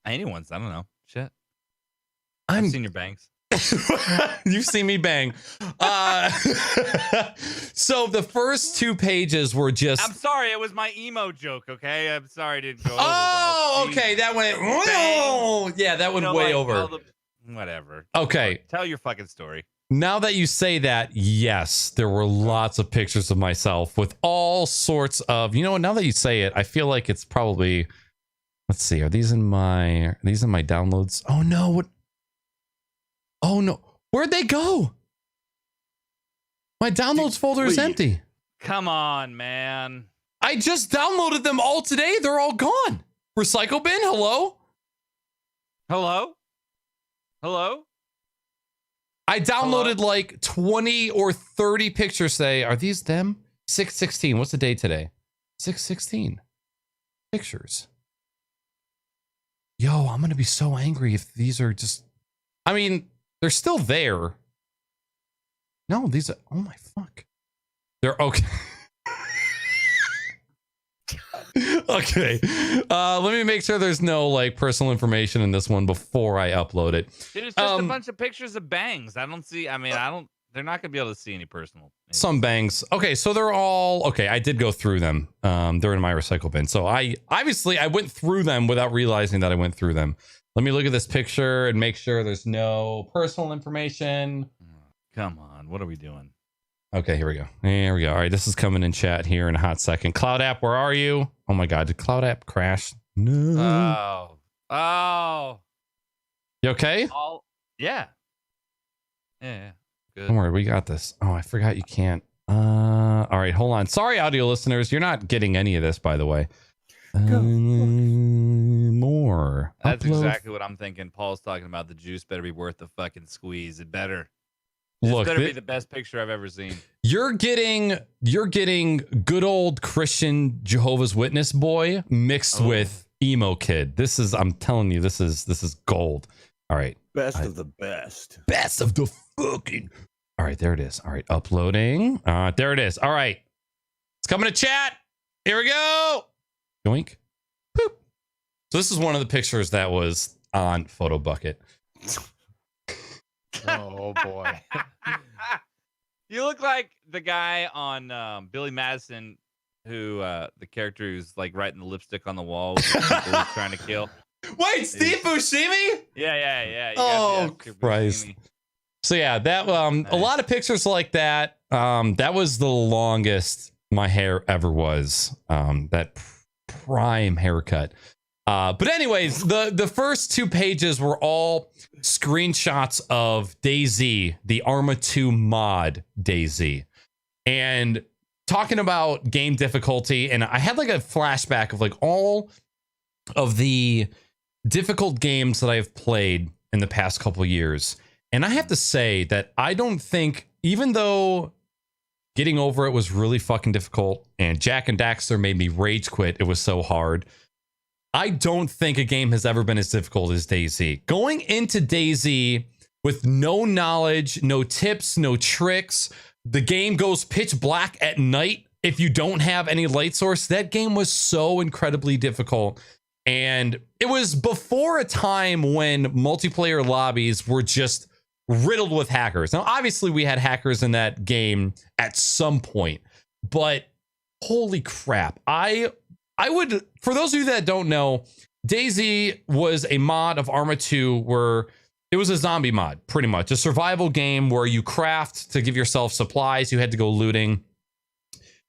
Anyone's. I don't know. Shit. I've seen your bangs. You've seen me bang. So the first 2 pages were just... I'm sorry, it was my emo joke, okay? I'm sorry it didn't go over Oh, well. okay. That went... Bangs. Oh, yeah, that went way over. Whatever. Okay. Tell your fucking story. Now that you say that, yes, there were lots of pictures of myself with all sorts of... You know what? Now that you say it, I feel like it's probably... Let's see. Are these in my downloads? Oh, no. What? Oh, no. Where'd they go? My downloads folder is empty. Come on, man. I just downloaded them all today. They're all gone. Recycle bin, hello? Hello? Hello? I downloaded like 20 or 30 pictures today. Are these them? 6/16. What's the date today? 6/16. Pictures. Yo, I'm going to be so angry if these are just... I mean... They're still there. No, these are... Oh, my fuck. They're okay. Okay. Let me make sure there's no, like, personal information in this one before I upload it. Dude, it's just a bunch of pictures of bangs. I don't see... I mean, they're not going to be able to see any personal... Some bangs. Okay, so they're all... Okay, I did go through them. They're in my recycle bin. So I went through them without realizing that I went through them. Let me look at this picture and make sure there's no personal information. Come on. What are we doing? Okay, here we go. Here we go. All right, this is coming in chat here in a hot second. Cloud App, where are you? Oh my God, did Cloud App crash? No. Oh. You okay? Yeah. Yeah. Good. Don't worry, we got this. Oh, I forgot you can't. All right, hold on. Sorry, audio listeners. You're not getting any of this, by the way. More. That's Upload. exactly what I'm thinking. Paul's talking about the juice better be worth the fucking squeeze. It better. Look, This better be the best picture I've ever seen. You're getting good old Christian Jehovah's Witness boy mixed with emo kid. I'm telling you, this is gold. All right. Best of the best. Best of the fucking. All right, there it is. All right, uploading. There it is. All right. It's coming to chat. Here we go. Yoink. Poop. So this is one of the pictures that was on PhotoBucket. Oh boy. You look like the guy on Billy Madison, who the character who's like writing the lipstick on the wall with the people he's trying to kill. Wait, Steve Buscemi? Yeah. You Oh, gotta see Steve Christ. Buscemi. So yeah, that a lot of pictures like that. That was the longest my hair ever was. That prime haircut. But anyways, the first 2 pages were all screenshots of DayZ, the Arma 2 mod DayZ, and talking about game difficulty. And I had like a flashback of like all of the difficult games that I've played in the past couple years. And I have to say that I don't think, even though getting over it was really fucking difficult and Jack and Daxter made me rage quit, it was so hard, I don't think a game has ever been as difficult as DayZ. Going into DayZ with no knowledge, no tips, no tricks, the game goes pitch black at night if you don't have any light source. That game was so incredibly difficult. And it was before a time when multiplayer lobbies were just riddled with hackers. Now, obviously, we had hackers in that game at some point, but holy crap. I would, for those of you that don't know, DayZ was a mod of Arma 2 where it was a zombie mod, pretty much. A survival game where you craft to give yourself supplies. You had to go looting.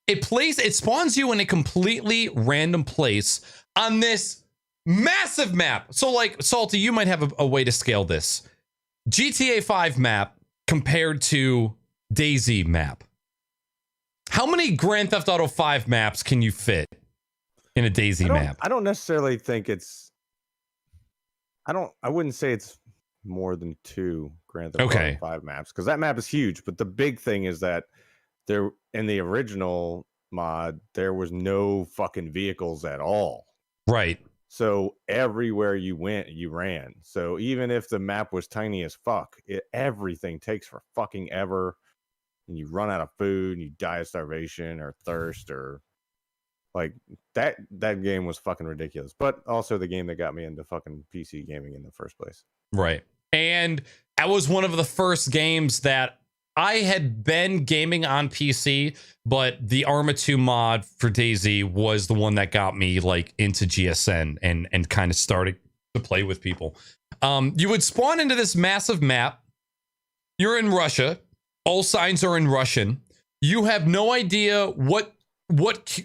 It spawns you in a completely random place on this massive map. So like, Salty, you might have a way to scale this. GTA 5 map compared to DayZ map. How many Grand Theft Auto 5 maps can you fit in a DayZ map? I don't necessarily think it's... I wouldn't say it's more than 2 Grand Theft Auto 5 maps, because that map is huge. But the big thing is that there, in the original mod, there was no fucking vehicles at all. Right. So everywhere you went, you ran. So even if the map was tiny as fuck, everything takes for fucking ever. And you run out of food, and you die of starvation or thirst, or like that game was fucking ridiculous. But also the game that got me into fucking PC gaming in the first place. Right. And that was one of the first games that I had been gaming on PC, but the Arma 2 mod for DayZ was the one that got me like into GSN and kind of started to play with people. You would spawn into this massive map. You're in Russia. All signs are in Russian. You have no idea what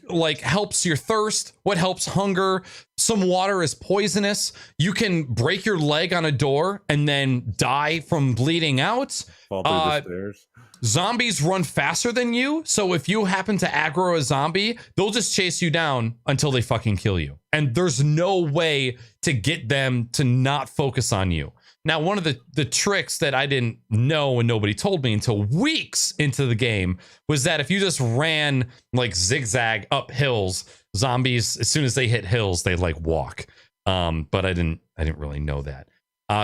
like helps your thirst, what helps hunger. Some water is poisonous. You can break your leg on a door and then die from bleeding out. Fall through the stairs. Zombies run faster than you, so if you happen to aggro a zombie, they'll just chase you down until they fucking kill you. And there's no way to get them to not focus on you. Now, one of the tricks that I didn't know and nobody told me until weeks into the game was that if you just ran like zigzag up hills, zombies, as soon as they hit hills, they like walk. But I didn't really know that.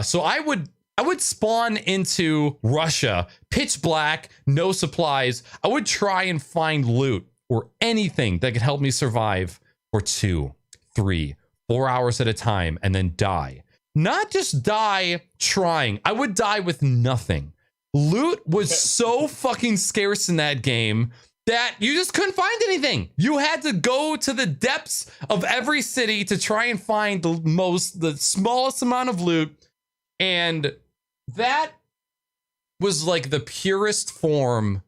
So I would spawn into Russia, pitch black, no supplies. I would try and find loot or anything that could help me survive for 2, 3, 4 hours at a time and then die. Not just die trying. I would die with nothing. Loot was so fucking scarce in that game that you just couldn't find anything. You had to go to the depths of every city to try and find the smallest amount of loot. And that was like the purest form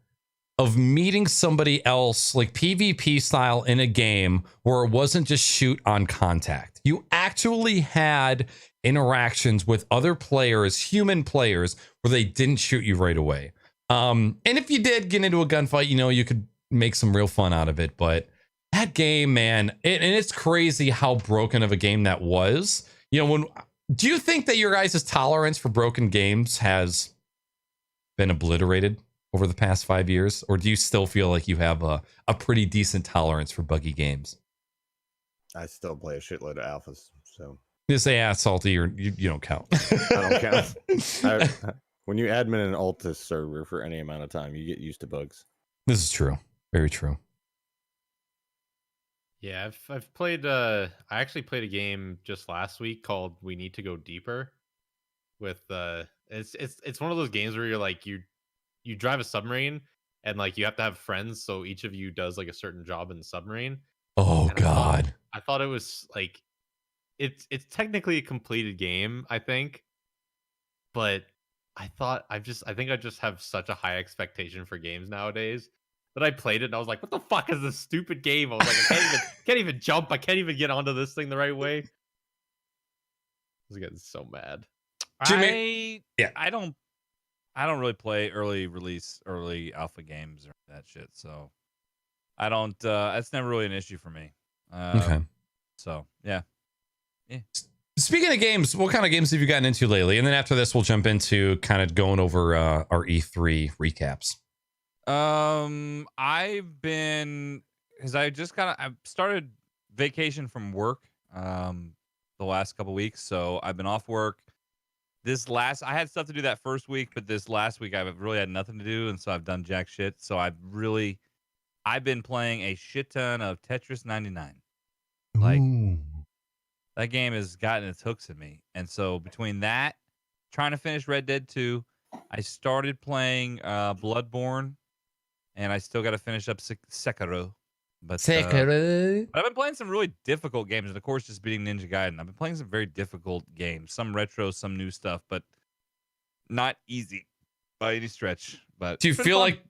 of meeting somebody else, like PvP style in a game where it wasn't just shoot on contact. You actually had interactions with other players, human players, where they didn't shoot you right away. And if you did get into a gunfight, you know, you could make some real fun out of it. But that game, man, and it's crazy how broken of a game that was. You know, do you think that your guys' tolerance for broken games has been obliterated over the past 5 years? Or do you still feel like you have a pretty decent tolerance for buggy games? I still play a shitload of alphas, so... Just say, Salty, you don't count. I don't count. When you admin an Altus server for any amount of time, you get used to bugs. This is true. Very true. Yeah, I've played. I actually played a game just last week called "We Need to Go Deeper." With it's one of those games where you're like you drive a submarine and like you have to have friends, so each of you does like a certain job in the submarine. Oh and God! I thought it was like. It's technically a completed game, I think, but think I just have such a high expectation for games nowadays that I played it and I was like, what the fuck is this stupid game? I was like, I can't even jump. I can't even get onto this thing the right way. I was getting so mad. I don't really play early release, early alpha games or that shit. So I don't. That's never really an issue for me. Okay. So yeah. Speaking of games, what kind of games have you gotten into lately? And then after this, we'll jump into kind of going over our E3 recaps. I've been because I started vacation from work the last couple weeks, so I've been off work. I had stuff to do that first week, but this last week I've really had nothing to do, and so I've done jack shit. So I've been playing a shit ton of Tetris 99. Like Ooh. that game has gotten its hooks in me, and so between that, trying to finish Red Dead 2, I started playing Bloodborne, and I still got to finish up Sekiro. But I've been playing some really difficult games, and of course, just beating Ninja Gaiden. I've been playing some very difficult games, some retro, some new stuff, but not easy by any stretch. But do you feel like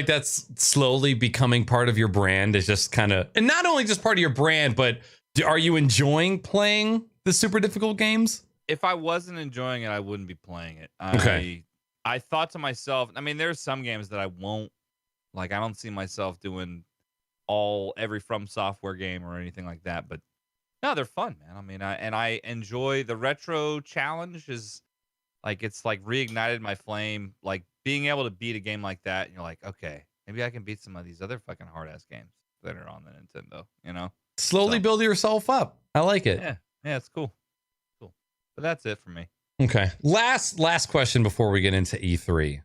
that's slowly becoming part of your brand? Is just kind of, and not only just part of your brand, but are you enjoying playing the super difficult games? If I wasn't enjoying it, I wouldn't be playing it. Okay. I thought to myself, I mean, there's some games that I won't like. I don't see myself doing every From Software game or anything like that, but no, they're fun, man. I mean, I enjoy the retro challenge. Is like it's like reignited my flame. Like being able to beat a game like that, and you're like, okay, maybe I can beat some of these other fucking hard ass games that are on the Nintendo. You know, slowly build yourself up. I like it. Yeah, it's cool. But that's it for me. Okay, last question before we get into E3,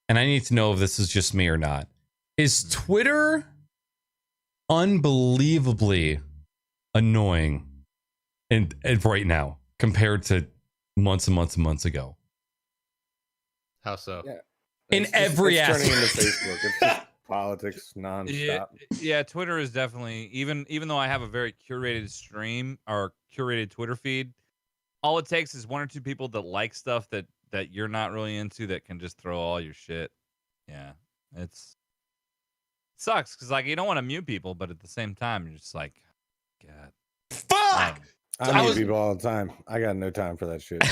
and I need to know if this is just me or not. Is Twitter unbelievably annoying and right now compared to months and months and months ago? How so? Yeah. In every it's turning into aspect. Facebook. It's just politics nonstop. Yeah, Twitter is definitely, even though I have a very curated stream or curated Twitter feed, all it takes is one or two people that like stuff that you're not really into that can just throw all your shit. Yeah, sucks because like you don't want to mute people, but at the same time you're just like, God, fuck. I mute people all the time. I got no time for that shit.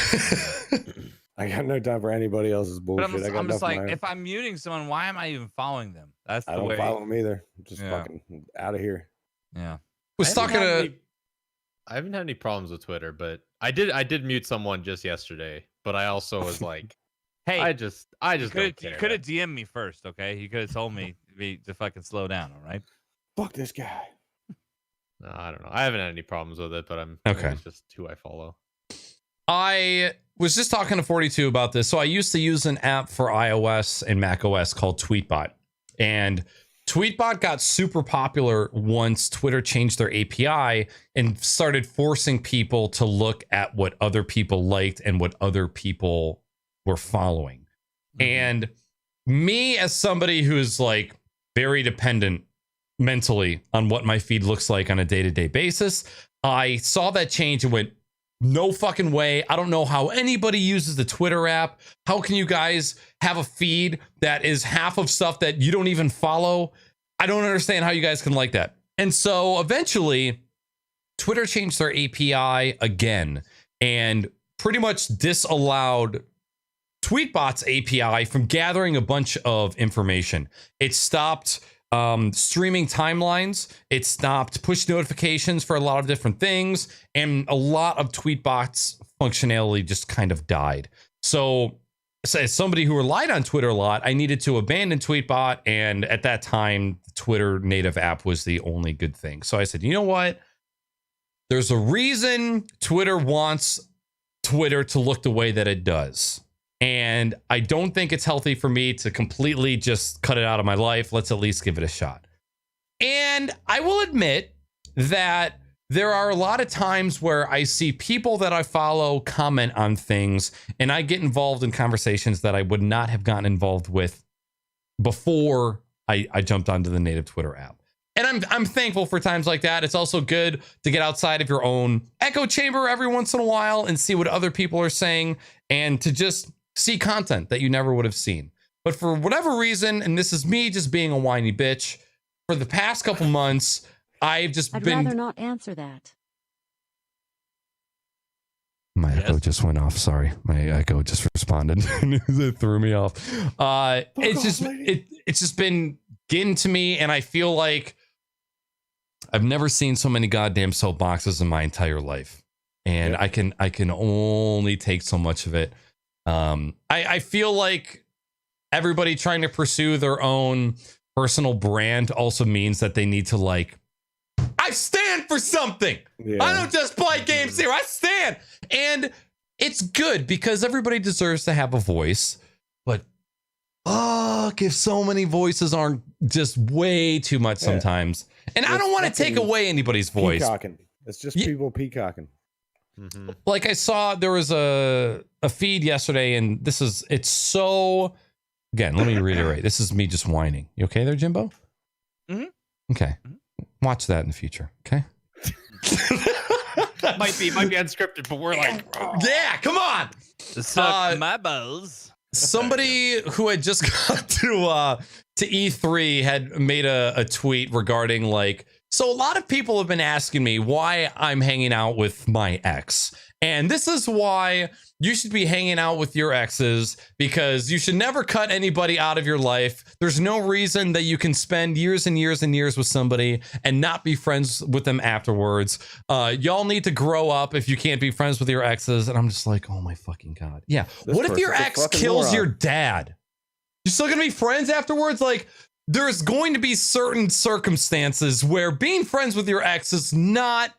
I got no time for anybody else's bullshit. But I'm just like, if I'm muting someone, why am I even following them? That's the way. I don't follow them either. I'm just fucking out of here. Yeah. I haven't had any problems with Twitter, but I did mute someone just yesterday. But I also was like, hey, I just don't care. You could have DM'd me first, okay? You could have told me to fucking slow down, all right? Fuck this guy. No, I don't know. I haven't had any problems with it, but it's just who I follow. I was just talking to 42 about this. So I used to use an app for iOS and macOS called Tweetbot. And Tweetbot got super popular once Twitter changed their API and started forcing people to look at what other people liked and what other people were following. Mm-hmm. And me, as somebody who's like very dependent mentally on what my feed looks like on a day-to-day basis, I saw that change and went, no fucking way. I don't know how anybody uses the Twitter app. How can you guys have a feed that is half of stuff that you don't even follow? I don't understand how you guys can like that. And so eventually Twitter changed their API again and pretty much disallowed Tweetbot's API from gathering a bunch of information. It stopped streaming timelines. It stopped push notifications for a lot of different things. And a lot of Tweetbot's functionality just kind of died. So as somebody who relied on Twitter a lot, I needed to abandon Tweetbot. And at that time, the Twitter native app was the only good thing. So I said, you know what? There's a reason Twitter wants Twitter to look the way that it does. And I don't think it's healthy for me to completely just cut it out of my life. Let's at least give it a shot. And I will admit that there are a lot of times where I see people that I follow comment on things and I get involved in conversations that I would not have gotten involved with before I jumped onto the native Twitter app. And I'm thankful for times like that. It's also good to get outside of your own echo chamber every once in a while and see what other people are saying and to just see content that you never would have seen. But for whatever reason, and this is me just being a whiny bitch, for the past couple months, I'd rather not answer that. My echo just went off. Sorry, my echo just responded. It threw me off. It's just been getting to me, and I feel like I've never seen so many goddamn soapboxes in my entire life, and I can only take so much of it. I feel like everybody trying to pursue their own personal brand also means that they need to like, I stand for something. Yeah. I don't just play games here. I stand. And it's good because everybody deserves to have a voice. But fuck, if so many voices aren't just way too much sometimes. And I don't want to take away anybody's voice. Peacocking. It's just people peacocking. Like I saw there was a feed yesterday, and it's so, again, let me reiterate. This is me just whining. You okay there, Jimbo? Mm-hmm. Okay. Watch that in the future, okay? might be unscripted, but we're like, yeah, come on. Suck my balls. Somebody who had just got to E3 had made a tweet regarding like, so a lot of people have been asking me why I'm hanging out with my ex. And this is why you should be hanging out with your exes, because you should never cut anybody out of your life. There's no reason that you can spend years and years and years with somebody and not be friends with them afterwards. Y'all need to grow up if you can't be friends with your exes. And I'm just like, oh my fucking God. Yeah. What if your ex kills your dad? You're still going to be friends afterwards? Like, there's going to be certain circumstances where being friends with your ex is not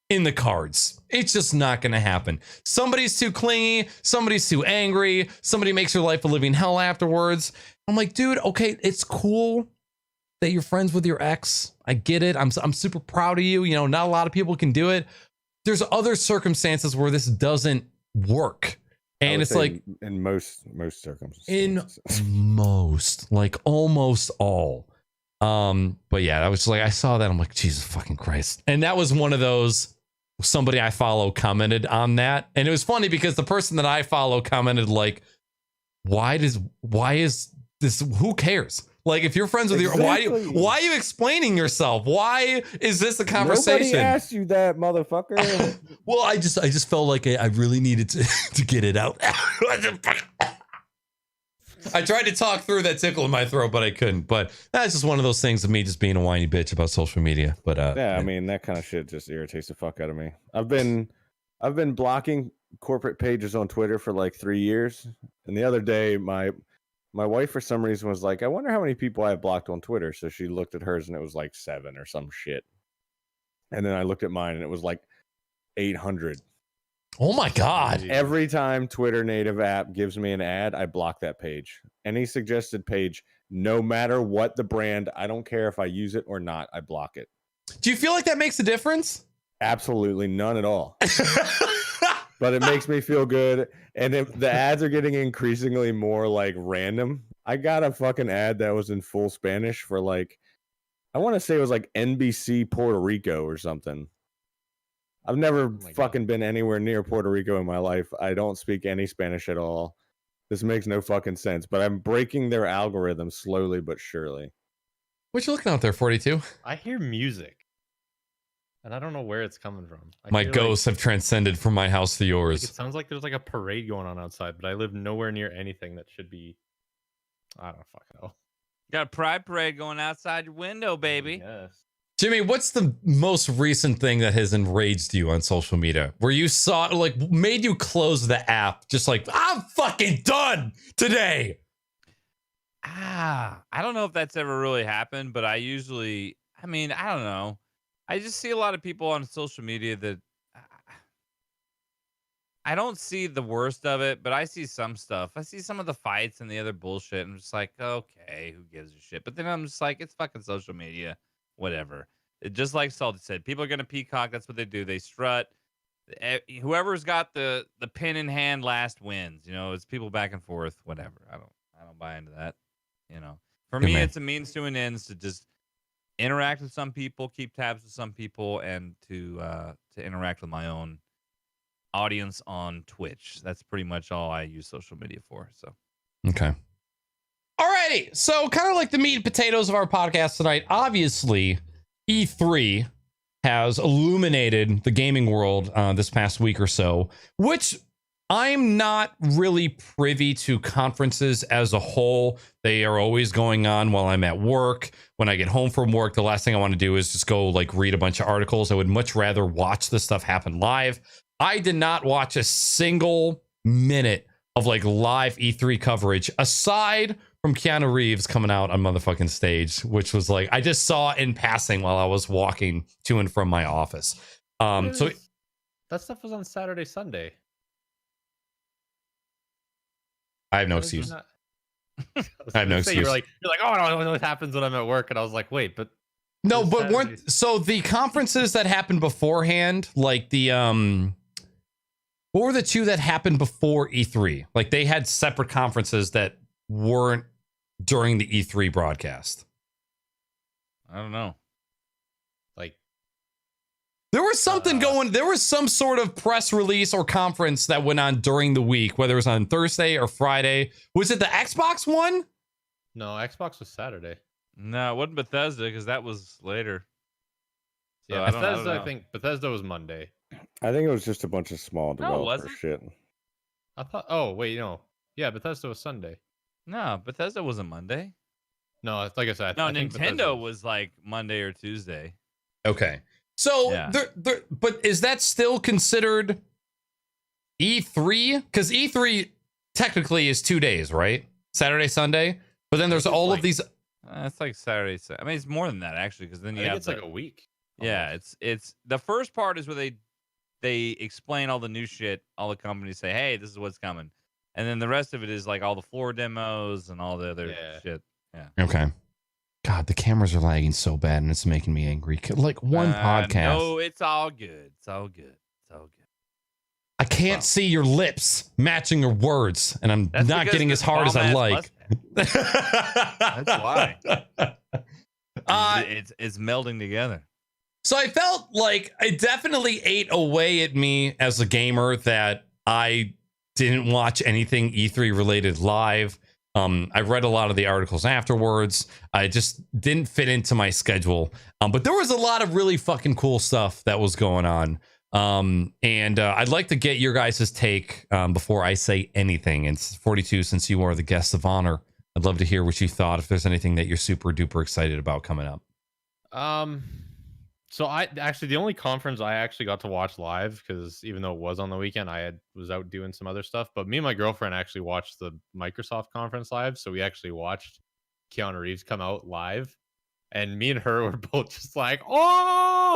in the cards. It's just not going to happen. Somebody's too clingy. Somebody's too angry. Somebody makes your life a living hell afterwards. I'm like, dude, okay, it's cool that you're friends with your ex. I get it. I'm super proud of you. You know, not a lot of people can do it. There's other circumstances where this doesn't work. And it's like in most circumstances. In most, like almost all. But yeah, I was just like, I saw that. I'm like, Jesus fucking Christ. And that was one of those, somebody I follow commented on that. And it was funny because the person that I follow commented like, why is this, who cares? Like, if you're friends with your, why are you explaining yourself? Why is this a conversation? Nobody asked you that, motherfucker. Well, I just felt like I really needed to get it out. I tried to talk through that tickle in my throat, but I couldn't. But that's just one of those things of me just being a whiny bitch about social media. But yeah, I mean, that kind of shit just irritates the fuck out of me. I've been blocking corporate pages on Twitter for like 3 years, and the other day my wife, for some reason, was like, I wonder how many people I have blocked on Twitter. So she looked at hers and it was like 7 or some shit. And then I looked at mine and it was like 800. Oh my God. Every time Twitter native app gives me an ad, I block that page. Any suggested page, no matter what the brand, I don't care if I use it or not, I block it. Do you feel like that makes a difference? Absolutely none at all. But it makes me feel good. And the ads are getting increasingly more like random. I got a fucking ad that was in full Spanish for like, I want to say it was like NBC Puerto Rico or something. I've never fucking been anywhere near Puerto Rico in my life. I don't speak any Spanish at all. This makes no fucking sense, but I'm breaking their algorithm slowly but surely. What you looking out there, 42? I hear music. And I don't know where it's coming from. My ghosts have transcended from my house to yours. Like, it sounds like there's like a parade going on outside, but I live nowhere near anything that should be. I don't fucking know. Got a pride parade going outside your window, baby. Yes. Jimmy, what's the most recent thing that has enraged you on social media where you saw, like, made you close the app? Just like, I'm fucking done today. I don't know if that's ever really happened, but I don't know. I just see a lot of people on social media that I don't see the worst of it, but I see some stuff. I see some of the fights and the other bullshit. I'm just like, okay, who gives a shit? But then I'm just like, it's fucking social media. Whatever. Just like Salty said, people are going to peacock. That's what they do. They strut. Whoever's got the pin in hand last wins. You know, it's people back and forth. Whatever. I don't buy into that. You know, for me, it's a means to an end to just interact with some people, keep tabs with some people, and to interact with my own audience on Twitch. That's pretty much all I use social media for. So Okay. Alrighty. So kind of like the meat and potatoes of our podcast tonight. Obviously, E3 has illuminated the gaming world this past week or so, which I'm not really privy to conferences as a whole. They are always going on while I'm at work. When I get home from work, the last thing I want to do is just go like read a bunch of articles. I would much rather watch this stuff happen live. I did not watch a single minute of like live E3 coverage aside from Keanu Reeves coming out on motherfucking stage, which was like I just saw in passing while I was walking to and from my office. So that stuff was on Saturday, Sunday. I have no How did excuse. you not- I have no excuse. You're like, oh, no, it happens when I'm at work, and I was like, wait, but No, it's but Saturday. weren't so the conferences that happened beforehand, like the what were the two that happened before E3? Like they had separate conferences that weren't during the E3 broadcast. I don't know. like There was something going, there was some sort of press release or conference that went on during the week, whether it was on Thursday or Friday. Was it the Xbox one? no, Xbox was Saturday. No, it wasn't Bethesda because that was later. So Yeah, I don't Bethesda. know. I think Bethesda was Monday. I think it was just a bunch of small developer was it? shit. I thought. Oh wait, no. Yeah, Bethesda was Sunday. No, Bethesda wasn't Monday. No, like I said, No, I think Bethesda Nintendo was like Monday or Tuesday. Okay. So, Yeah. but is that still considered E3? Because E3 technically is 2 days, right? Saturday, Sunday. But then there's it's all like- of these. It's like Saturday. I mean, it's more than that actually, because then I you think have it's like a week. yeah. almost. It's the first part is where they explain all the new shit. All the companies say, hey, this is what's coming, and then the rest of it is like all the floor demos and all the other Yeah. shit. Okay. God, the cameras are lagging so bad and it's making me angry. Like one podcast. No, it's all good. It's all good. It's all good. I can't Wow. see your lips matching your words, and I'm That's not because getting this as hard as I bomb-ass like. mustache. That's why. Uh, It's melding together. So I felt like it definitely ate away at me as a gamer that I didn't watch anything E3 related live. I read a lot of the articles afterwards. I just didn't fit into my schedule. But there was a lot of really fucking cool stuff that was going on. And I'd like to get your guys' take before I say anything. And 42, since you are the guest of honor, I'd love to hear what you thought. If there's anything that you're super duper excited about coming up. So I actually the only conference I actually got to watch live, because even though it was on the weekend, was out doing some other stuff. But me and my girlfriend actually watched the Microsoft conference live, so we actually watched Keanu Reeves come out live, and me and her were both just like, "Oh!"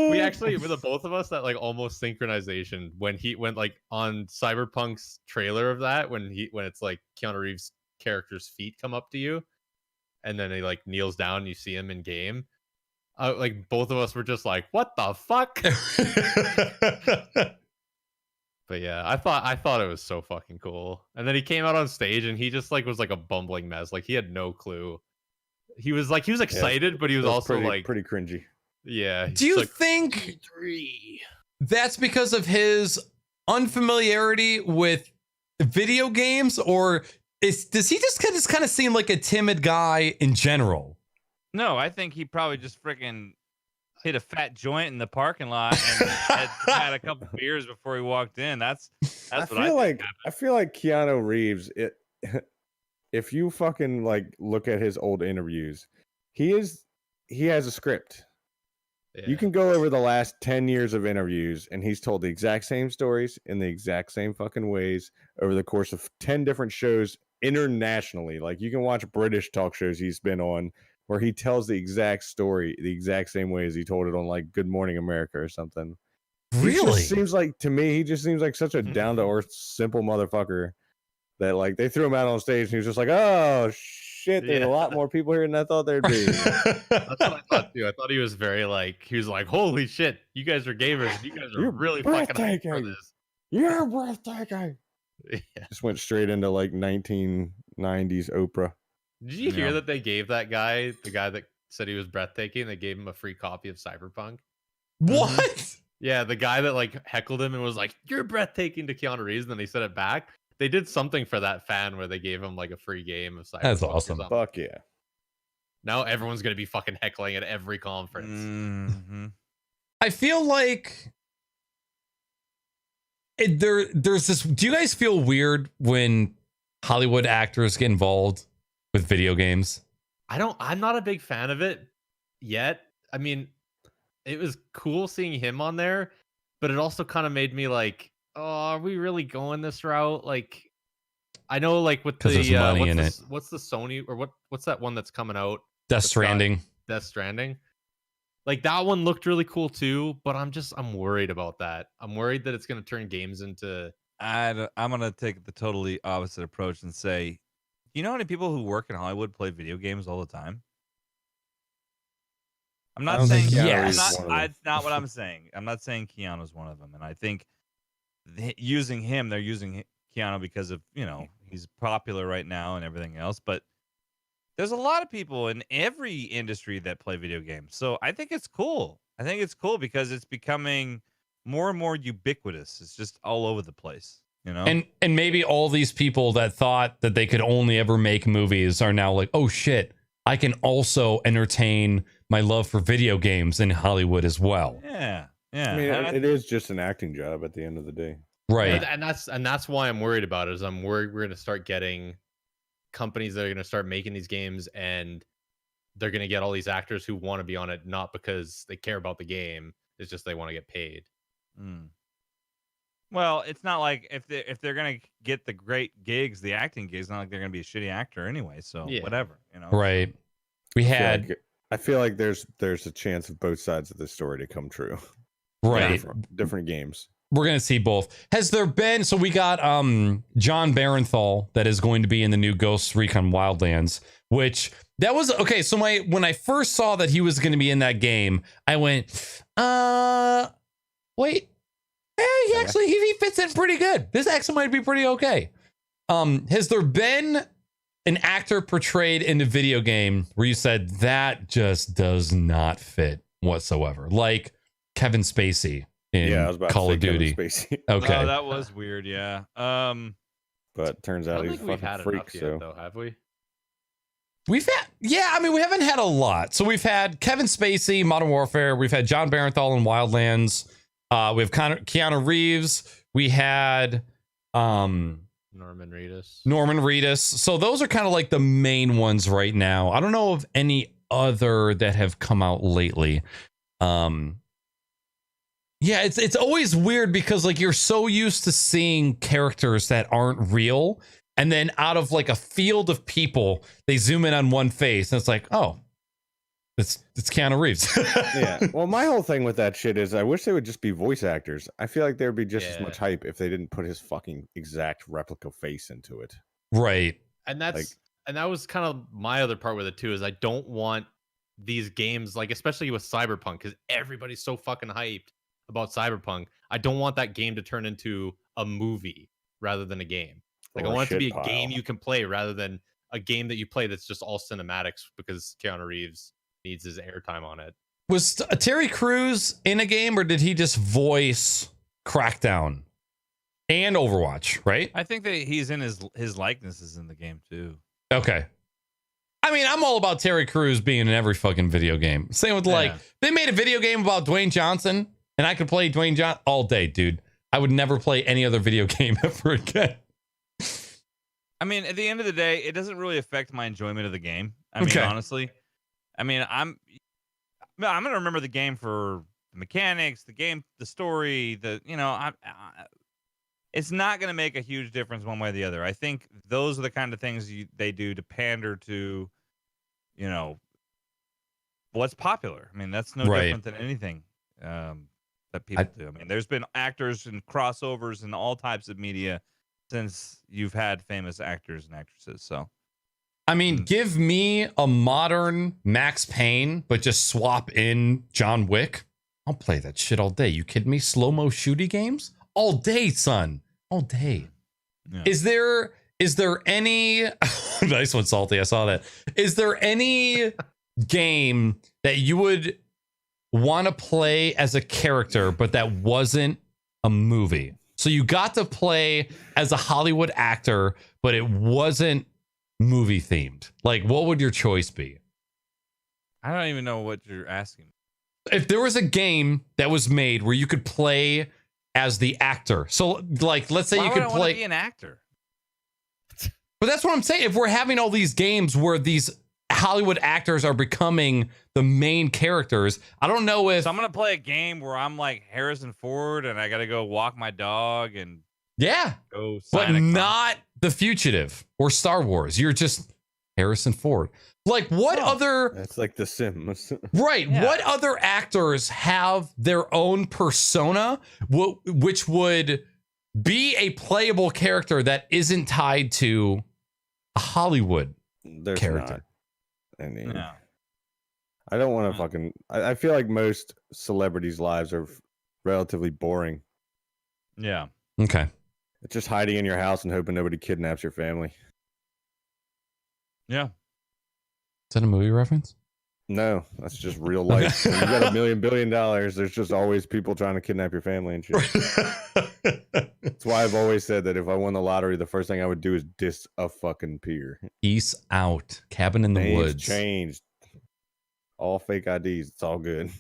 We actually were the both of us that like almost synchronization when he went like on Cyberpunk's trailer of that when it's like Keanu Reeves' character's feet come up to you, and then he like kneels down and you see him in game. Like both of us were just like, "What the fuck?" But yeah, I thought it was so fucking cool. And then he came out on stage and he just like was like a bumbling mess. Like he had no clue. He was excited, but he was also pretty cringy. yeah. Do you think E3? that's because of his unfamiliarity with video games, or does he just kind of seem like a timid guy in general? No, I think he probably just freaking hit a fat joint in the parking lot and had a couple beers before he walked in. That's I what feel think I feel like Keanu Reeves. If you fucking like look at his old interviews, he has a script. Yeah. You can go over the last 10 years of interviews and he's told the exact same stories in the exact same fucking ways over the course of 10 different shows internationally. Like you can watch British talk shows he's been on where he tells the exact story the exact same way as he told it on like Good Morning America or something. Really? Seems like to me, he just seems like such a down to earth, simple motherfucker that like they threw him out on stage and he was just like, oh shit, there's a lot more people here than I thought there'd be. That's what I thought too. I thought he was very like he was like, "Holy shit, you guys are gamers. And you guys are You're really fucking hyped for breathtaking. this." You're breathtaking. Yeah. Just went straight into like 1990s Oprah. Did you hear that they gave that guy, the guy that said he was breathtaking, they gave him a free copy of Cyberpunk? What? Yeah, the guy that like heckled him and was like, "You're breathtaking" to Keanu Reeves, and then he said it back. They did something for that fan where they gave him like a free game of Cyberpunk. That's or awesome. something. Fuck yeah. Now everyone's gonna be fucking heckling at every conference. Mhm. I feel like there's this. Do you guys feel weird when Hollywood actors get involved with video games? I'm not a big fan of it yet. I mean, it was cool seeing him on there, but it also kind of made me like, oh, are we really going this route? Like, I know, like with 'Cause there's the money in it. what's the Sony or what's that one that's coming out? Death That's got Stranding. Death Stranding. Like that one looked really cool too, but I'm worried about that. I'm worried that it's gonna turn games into. I'm gonna take the totally opposite approach and say, you know how many people who work in Hollywood play video games all the time? I'm I not don't think saying Keanu yes. Reeves is Not, one of them. that's not what I'm saying. I'm not saying Keanu's one of them, and I think using him, they're using Keanu because of he's popular right now and everything else. But there's a lot of people in every industry that play video games, so I think it's cool. I think it's cool because it's becoming more and more ubiquitous. It's just all over the place, And maybe all these people that thought that they could only ever make movies are now like, oh shit, I can also entertain my love for video games in Hollywood as well. Yeah, yeah. I mean, And it is just an acting job at the end of the day. Right. And that's why I'm worried about it. Is I'm worried we're gonna start getting companies that are gonna start making these games, and they're gonna get all these actors who want to be on it, not because they care about the game. It's just they want to get paid. Mm. Well, it's not like if they're gonna get the great gigs, the acting gigs, not like they're gonna be a shitty actor anyway. So Yeah. whatever, Right. We had I feel like there's a chance of both sides of this story to come true. right. Different games. We're gonna see both. Has there been? So we got John Barenthal that is going to be in the new Ghost Recon Wildlands, which that was okay. So when I first saw that he was going to be in that game, I went, wait, he fits in pretty good. This actually might be pretty okay. Has there been an actor portrayed in the video game where you said that just does not fit whatsoever, like Kevin Spacey in I was about Call to say of Duty? Kevin Spacey. Okay. Oh, that was weird. Yeah. But turns I out don't he's think a we've had fucking enough freak. yet, So though, have we? We've had, we haven't had a lot. So we've had Kevin Spacey, Modern Warfare. We've had John Barenthal in Wildlands. We have Keanu Reeves. We had Norman Reedus. So those are kind of like the main ones right now. I don't know of any other that have come out lately. Yeah, it's always weird because like you're so used to seeing characters that aren't real, and then out of like a field of people, they zoom in on one face, and it's like, oh, it's Keanu Reeves. yeah. Well, my whole thing with that shit is I wish they would just be voice actors. I feel like there would be just as Yeah. much hype if they didn't put his fucking exact replica face into it. Right. And that was kind of my other part with it too, is I don't want these games, like especially with Cyberpunk, because everybody's so fucking hyped about Cyberpunk. I don't want that game to turn into a movie rather than a game. Like Or I a want it to be shit a game pile. you can play rather than a game that you play that's just all cinematics because Keanu Reeves needs his airtime on it. Was Terry Crews in a game, or did he just voice Crackdown and Overwatch? Right. I think that he's in his likenesses in the game too. Okay. I mean, I'm all about Terry Crews being in every fucking video game. Same with like, Yeah. they made a video game about Dwayne Johnson, and I could play Dwayne Johnson all day, dude. I would never play any other video game ever again. I mean, at the end of the day, it doesn't really affect my enjoyment of the game. I mean, Okay. honestly, I mean, I'm gonna remember the game for the mechanics, the game, the story, it's not gonna make a huge difference one way or the other. I think those are the kind of things they do to pander to, what's popular. I mean, that's no Right. different than anything that people do. I mean, there's been actors and crossovers and all types of media since you've had famous actors and actresses. So, I mean, give me a modern Max Payne, but just swap in John Wick. I'll play that shit all day. You kidding me? Slow-mo shooty games? All day, son. All day. yeah. Is there any nice one, Salty? I saw that. Is there any game that you would want to play as a character, but that wasn't a movie? So you got to play as a Hollywood actor, but it wasn't movie themed. Like, what would your choice be? I don't even know what you're asking. If there was a game that was made where you could play as the actor, so like, let's say Why you would could I wanna play, be an actor. but that's what I'm saying. If we're having all these games where these Hollywood actors are becoming the main characters, I don't know if So I'm gonna play a game where I'm like Harrison Ford and I gotta go walk my dog and yeah, go but sign a not The Fugitive or Star Wars. You're just Harrison Ford. Like, what other? It's like The Sims. Right. Yeah. What other actors have their own persona, which would be a playable character that isn't tied to a Hollywood There's character? not. I mean, No. I don't want to fucking. I feel like most celebrities' lives are relatively boring. Yeah. Okay. It's just hiding in your house and hoping nobody kidnaps your family. Yeah. Is that a movie reference? No, that's just real life. When you got $1 billion billion, there's just always people trying to kidnap your family and shit. That's why I've always said that if I won the lottery, the first thing I would do is diss a fucking peer. Peace out. Cabin in the Names Woods. changed. All fake IDs. It's all good.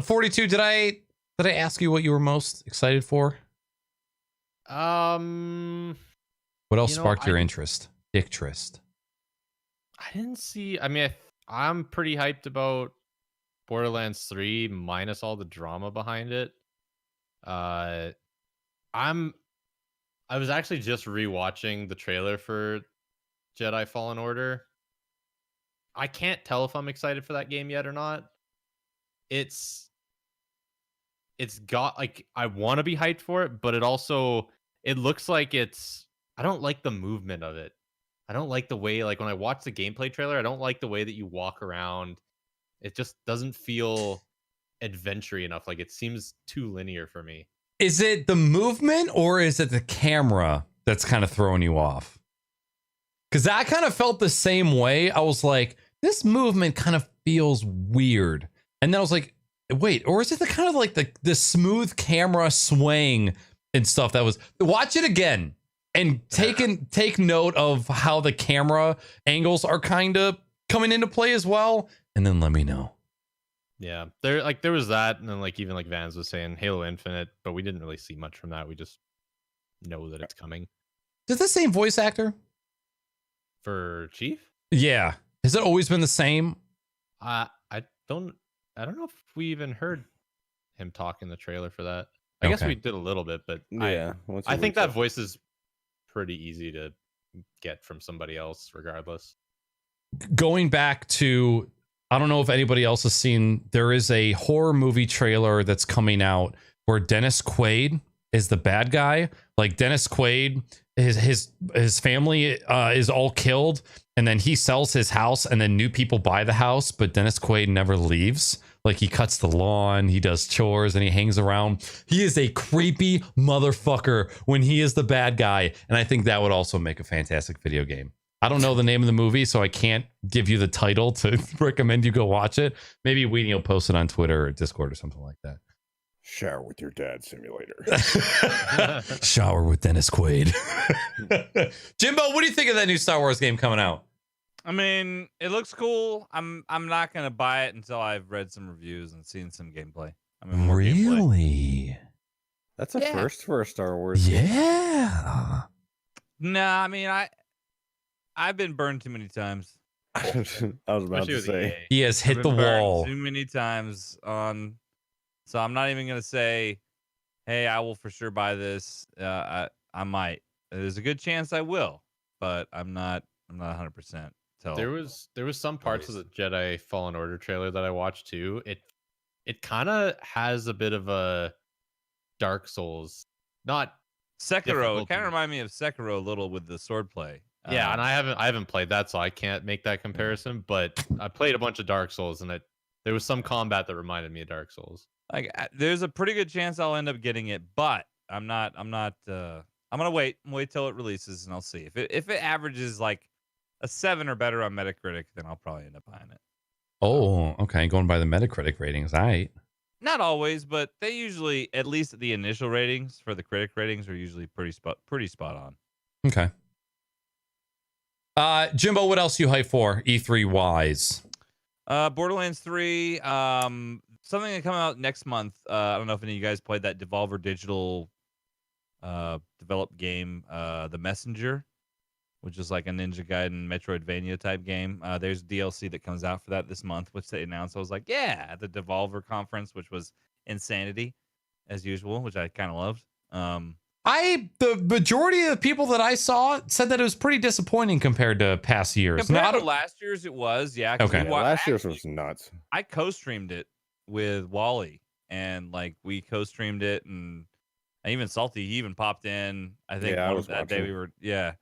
42. Did I ask you what you were most excited for? What else sparked your interest? Dick Trist. I didn't see. I mean, I'm pretty hyped about Borderlands 3 minus all the drama behind it. I was actually just rewatching the trailer for Jedi Fallen Order. I can't tell if I'm excited for that game yet or not. It's got like I want to be hyped for it, but it looks like I don't like the movement of it. I don't like the way, like when I watch the gameplay trailer, I don't like the way that you walk around. It just doesn't feel adventure-y enough. Like it seems too linear for me. Is it the movement or is it the camera that's kind of throwing you off? Because I kind of felt the same way. I was like, this movement kind of feels weird. And then I was like, wait, or is it the kind of like the smooth camera swaying and stuff that was... Watch it again and take note of how the camera angles are kind of coming into play as well. And then let me know. Yeah, there was that, and then like even like Vans was saying Halo Infinite, but we didn't really see much from that. We just know that it's coming. Is the same voice actor For Chief? Yeah. Has it always been the same? I don't know if we even heard him talk in the trailer for that. I guess we did a little bit, but Yeah. I think that voice is pretty easy to get from somebody else regardless. Going back to, I don't know if anybody else has seen, there is a horror movie trailer that's coming out where Dennis Quaid is the bad guy. Like Dennis Quaid, his family is all killed, and then he sells his house, and then new people buy the house, but Dennis Quaid never leaves. Like he cuts the lawn, he does chores, and he hangs around. He is a creepy motherfucker when he is the bad guy, and I think that would also make a fantastic video game. I don't know the name of the movie, so I can't give you the title to recommend you go watch it. Maybe Weenie will post it on Twitter or Discord or something like that. Shower with your dad simulator. Shower with Dennis Quaid. Jimbo, what do you think of that new Star Wars game coming out? I mean, it looks cool. I'm not gonna buy it until I've read some reviews and seen some gameplay. I mean, more gameplay. Really? That's a first for a Star Wars game. Yeah. Nah, I mean, I've been burned too many times. I was about Especially to with say. EA. He has hit I've the been burned wall. too many times on. So I'm not even gonna say, "Hey, I will for sure buy this." I might. There's a good chance I will, but I'm not 100%. There was some parts of the Jedi Fallen Order trailer that I watched too. It kind of has a bit of a Dark Souls, not Sekiro. It difficulty. kind of reminded me of Sekiro a little with the swordplay. Yeah, and I haven't played that, so I can't make that comparison. But I played a bunch of Dark Souls, and there was some combat that reminded me of Dark Souls. Like, there's a pretty good chance I'll end up getting it, but I'm not. I'm gonna wait till it releases, and I'll see if it averages like a 7 or better on Metacritic, then I'll probably end up buying it. Oh, okay. Going by the Metacritic ratings. All right. Not always, but they usually, at least the initial ratings for the critic ratings, are usually pretty spot on. Okay. Jimbo, what else you hype for E3 wise? Borderlands 3, something that come out next month. I don't know if any of you guys played that Devolver Digital developed game, The Messenger, which is like a Ninja Gaiden Metroidvania type game. There's DLC that comes out for that this month, which they announced. I was like, yeah, at the Devolver conference, which was insanity as usual, which I kind of loved. The majority of the people that I saw said that it was pretty disappointing compared to past years. Compared to last year's, it was, yeah. Okay. Yeah, last year's was nuts. I co-streamed it with Wally, and like we co-streamed it, and even Salty, he even popped in. I think Yeah, I was that day watching. we were, yeah.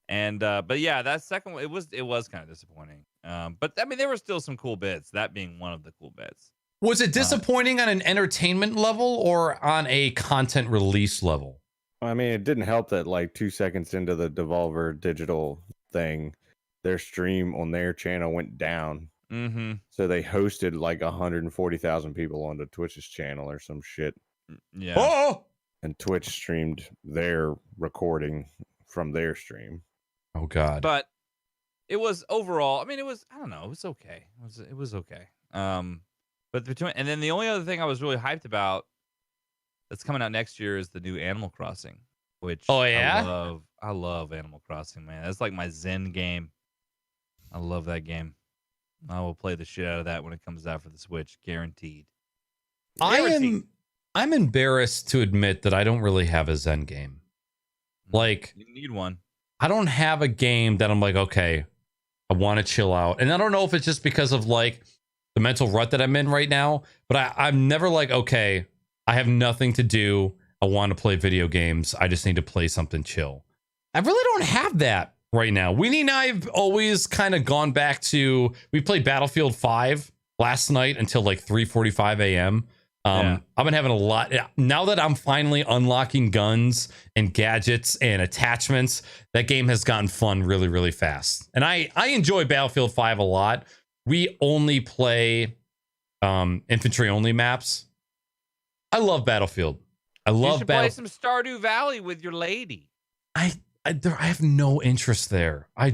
And but yeah, that second one, it was kind of disappointing. But I mean, there were still some cool bits. That being one of the cool bits. Was it disappointing on an entertainment level or on a content release level? I mean, it didn't help that like 2 seconds into the Devolver Digital thing, their stream on their channel went down. Mm-hmm. So they hosted like 140,000 people onto Twitch's channel or some shit. Yeah. Oh! And Twitch streamed their recording from their stream. Oh, God. But it was overall, I mean, I don't know, it was okay. It was okay. But between, and then the only other thing I was really hyped about that's coming out next year is the new Animal Crossing, which Oh, yeah? I love Animal Crossing, man. That's like my Zen game. I love that game. I will play the shit out of that when it comes out for the Switch, guaranteed. I'm embarrassed to admit that I don't really have a Zen game. Like, You need one. I don't have a game that I'm like, okay, I want to chill out. And I don't know if it's just because of like the mental rut that I'm in right now, but I'm never like, okay, I have nothing to do. I want to play video games. I just need to play something chill. I really don't have that right now. Weenie and I have always kind of gone back to, we played Battlefield 5 last night until like 3:45 a.m. I've been having a lot. Now that I'm finally unlocking guns and gadgets and attachments, that game has gotten fun really, really fast. And I enjoy Battlefield 5 a lot. We only play infantry only maps. I love Battlefield. You should play some Stardew Valley with your lady. I have no interest there. I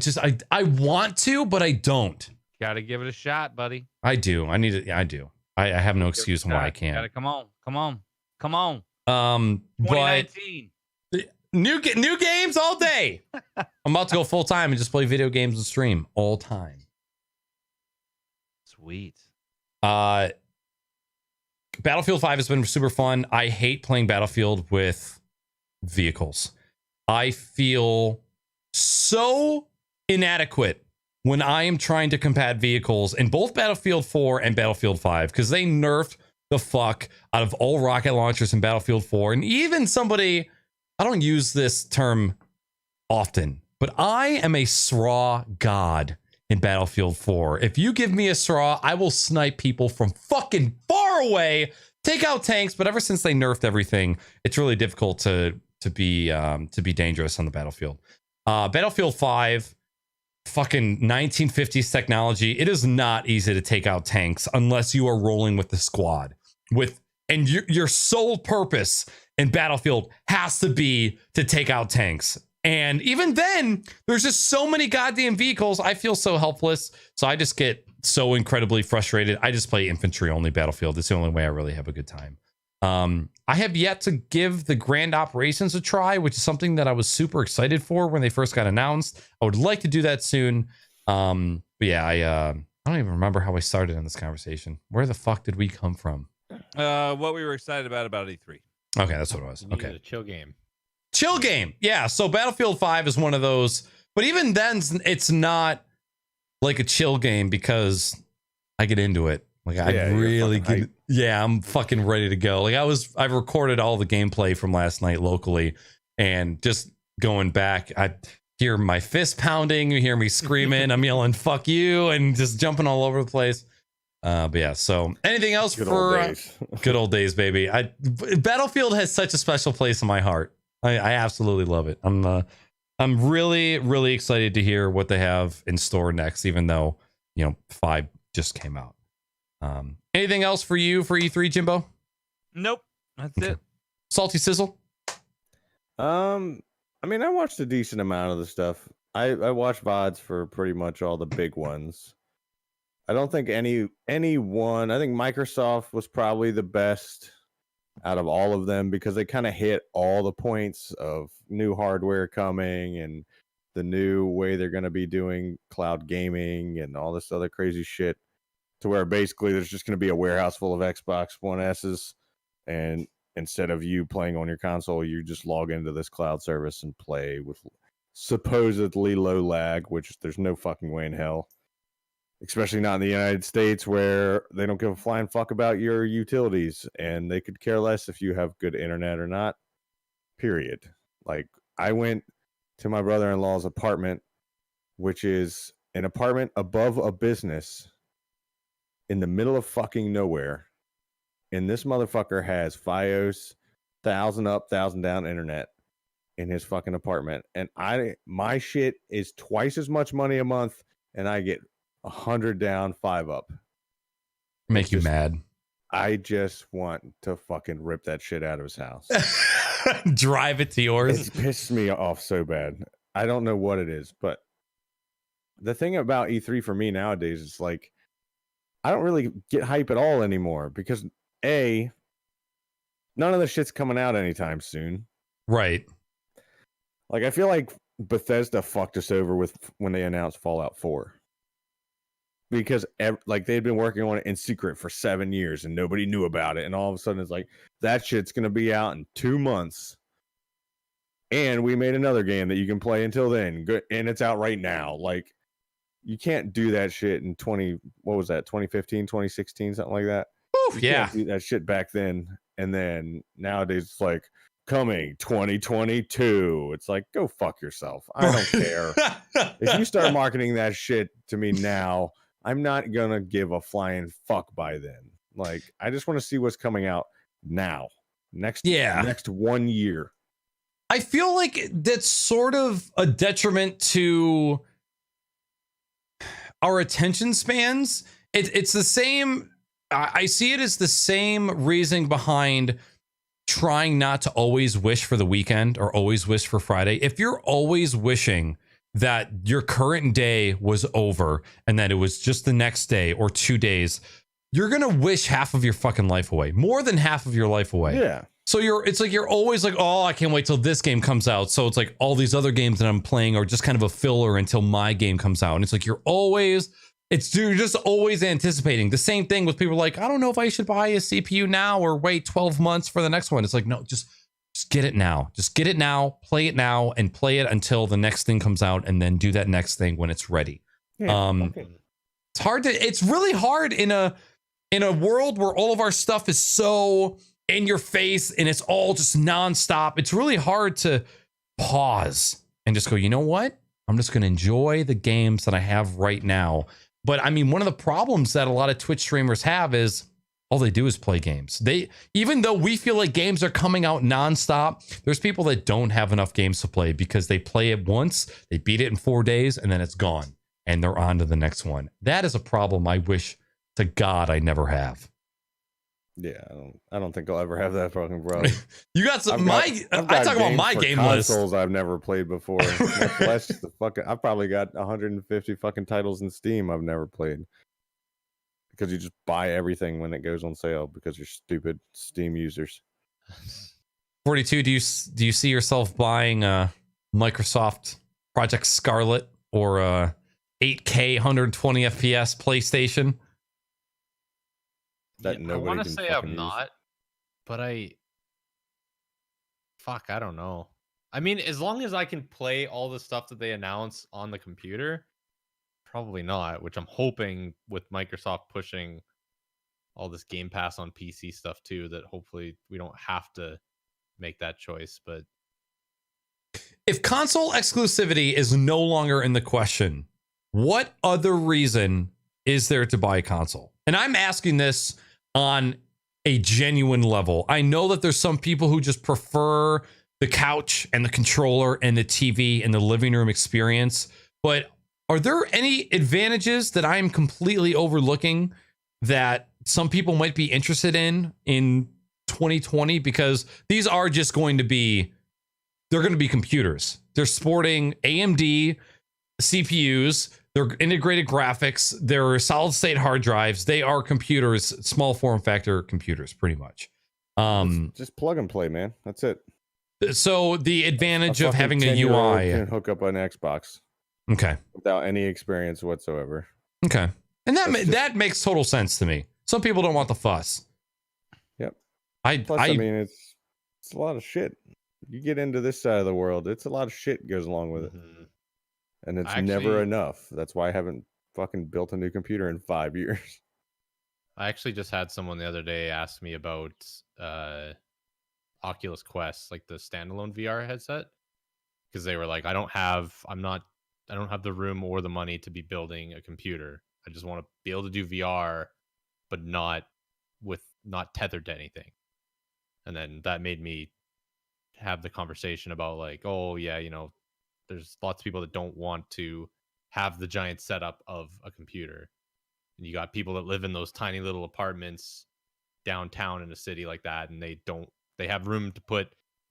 want to, but I don't. Got to give it a shot, buddy. I do. I need it. Yeah, I do. I have no excuse on why I can't. Gotta, come on. 2019. But new games all day. I'm about to go full time and just play video games and stream all time. Sweet. Battlefield 5 has been super fun. I hate playing Battlefield with vehicles. I feel so inadequate when I am trying to combat vehicles in both Battlefield 4 and Battlefield 5, because they nerfed the fuck out of all rocket launchers in Battlefield 4. And even somebody, I don't use this term often, but I am a straw god in Battlefield 4. If you give me a straw, I will snipe people from fucking far away, take out tanks. But ever since they nerfed everything, it's really difficult to be dangerous on the battlefield. Battlefield 5, fucking 1950s technology. It is not easy to take out tanks unless you are rolling with the squad. And your sole purpose in Battlefield has to be to take out tanks. And even then, there's just so many goddamn vehicles. I feel so helpless. So I just get so incredibly frustrated. I just play infantry only Battlefield. It's the only way I really have a good time. I have yet to give the Grand Operations a try, which is something that I was super excited for when they first got announced. I would like to do that soon. But yeah, I don't even remember how I started in this conversation. Where the fuck did we come from? What we were excited about E3. Okay, that's what it was. You need Okay. a chill game. Chill game. Yeah, so Battlefield 5 is one of those, but even then it's not like a chill game because I get into it. Like I really get, yeah, I'm fucking ready to go. Like I've recorded all the gameplay from last night locally, and just going back, I hear my fist pounding, you hear me screaming, I'm yelling "fuck you" and just jumping all over the place. But yeah, so anything else Good for old days. good old days, baby? Battlefield has such a special place in my heart. I absolutely love it. I'm really, really excited to hear what they have in store next, even though, 5 just came out. Anything else for you for E3, Jimbo? Nope. That's Okay. it. Salty Sizzle? I mean, I watched a decent amount of the stuff. I watched VODs for pretty much all the big ones. I don't think any one. I think Microsoft was probably the best out of all of them because they kind of hit all the points of new hardware coming and the new way they're going to be doing cloud gaming and all this other crazy shit, to where basically there's just going to be a warehouse full of Xbox One S's, and instead of you playing on your console, you just log into this cloud service and play with supposedly low lag, which there's no fucking way in hell. Especially not in the United States, where they don't give a flying fuck about your utilities and they could care less if you have good internet or not, period. Like, I went to my brother-in-law's apartment, which is an apartment above a business in the middle of fucking nowhere. And this motherfucker has Fios, 1,000 up, 1,000 down internet in his fucking apartment. And my shit is twice as much money a month, and I get 100 down, 5 up. Make you mad. I just want to fucking rip that shit out of his house. Drive it to yours. It pisses me off so bad. I don't know what it is, but the thing about E3 for me nowadays is like, I don't really get hype at all anymore because none of the shit's coming out anytime soon. Right. Like, I feel like Bethesda fucked us over with when they announced Fallout 4. Because they'd been working on it in secret for 7 years and nobody knew about it. And all of a sudden it's like, that shit's going to be out in 2 months. And we made another game that you can play until then. Good. And it's out right now. Like, you can't do that shit in 2015, 2016, something like that. Oof, You yeah. can't do that shit back then. And then nowadays it's like, coming 2022. It's like, go fuck yourself. I don't care. If you start marketing that shit to me now, I'm not gonna give a flying fuck by then. Like, I just want to see what's coming out now. Next 1 year. I feel like that's sort of a detriment to our attention spans. It's the same. I see it as the same reasoning behind trying not to always wish for the weekend or always wish for Friday. If you're always wishing that your current day was over and that it was just the next day or 2 days, you're going to wish half of your fucking life away, more than half of your life away. Yeah. So it's like you're always like, oh, I can't wait till this game comes out. So it's like all these other games that I'm playing are just kind of a filler until my game comes out. And it's like you're just always anticipating. The same thing with people like, I don't know if I should buy a CPU now or wait 12 months for the next one. It's like, no, just get it now. Just get it now, play it now, and play it until the next thing comes out, and then do that next thing when it's ready. Yeah, It's really hard in a world where all of our stuff is so in your face and it's all just nonstop. It's really hard to pause and just go, you know what? I'm just going to enjoy the games that I have right now. But I mean, one of the problems that a lot of Twitch streamers have is all they do is play games. Even though we feel like games are coming out nonstop, there's people that don't have enough games to play because they play it once, they beat it in 4 days, and then it's gone, and they're on to the next one. That is a problem I wish to God I never have. Yeah, I don't think I'll ever have that fucking problem. You got some. I talk about games my for game list. consoles I've never played before. Much less the fucking. I've probably got 150 fucking titles in Steam I've never played. Because you just buy everything when it goes on sale because you're stupid Steam users. 42. Do you see yourself buying Microsoft Project Scarlet or 8K 120 FPS PlayStation? That I nobody want to can say fucking I'm use. not, but I don't know. I mean, as long as I can play all the stuff that they announce on the computer, probably not, which I'm hoping with Microsoft pushing all this Game Pass on PC stuff too, that hopefully we don't have to make that choice. But if console exclusivity is no longer in the question, what other reason is there to buy a console? And I'm asking this on a genuine level. I know that there's some people who just prefer the couch and the controller and the TV and the living room experience, but are there any advantages that I'm completely overlooking that some people might be interested in 2020? Because these are just going to be, they're going to be computers. They're sporting AMD CPUs. They're integrated graphics. They're solid state hard drives. They are computers, small form factor computers, pretty much. Just plug and play, man. That's it. So the advantage of fucking having a 10-year-old UI. can hook up an Xbox Okay. without any experience whatsoever. Okay. And That's just- that makes total sense to me. Some people don't want the fuss. Yep. I mean, it's a lot of shit. You get into this side of the world, it's a lot of shit goes along with it. And it's never enough. That's why I haven't fucking built a new computer in 5 years. I actually just had someone the other day ask me about Oculus Quest, like the standalone VR headset, because they were like, I don't have the room or the money to be building a computer. I just want to be able to do VR, but not tethered to anything. And then that made me have the conversation about like, oh yeah, there's lots of people that don't want to have the giant setup of a computer. And you got people that live in those tiny little apartments downtown in a city like that, and they have room to put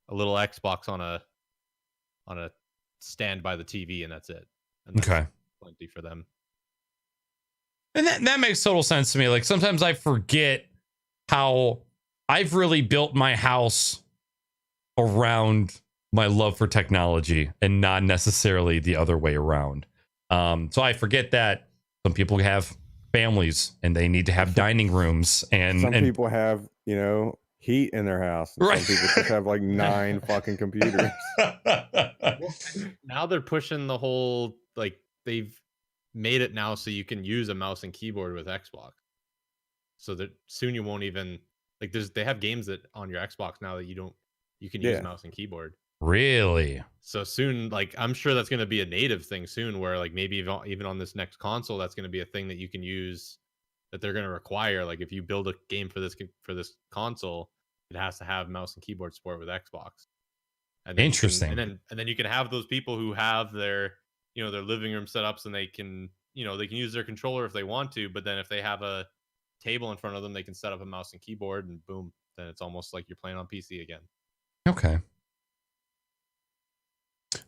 a little Xbox on a stand by the TV, and that's it. And that's plenty for them. And that makes total sense to me. Like sometimes I forget how I've really built my house around my love for technology and not necessarily the other way around. So I forget that some people have families and they need to have dining rooms, and some people have, heat in their house. And Right. Some people just have like 9 fucking computers. Now they're pushing the whole, like, they've made it now so you can use a mouse and keyboard with Xbox. So that soon you won't even, like, they have games that on your Xbox now that you can use mouse and keyboard. Really? So soon, like, I'm sure that's going to be a native thing soon, where like maybe even on this next console, that's going to be a thing that you can use, that they're going to require. Like if you build a game for this console, it has to have mouse and keyboard support with Xbox. And then Interesting. and then you can have those people who have their their living room setups, and they can they can use their controller if they want to, but then if they have a table in front of them, they can set up a mouse and keyboard, and boom, then it's almost like you're playing on PC again. Okay.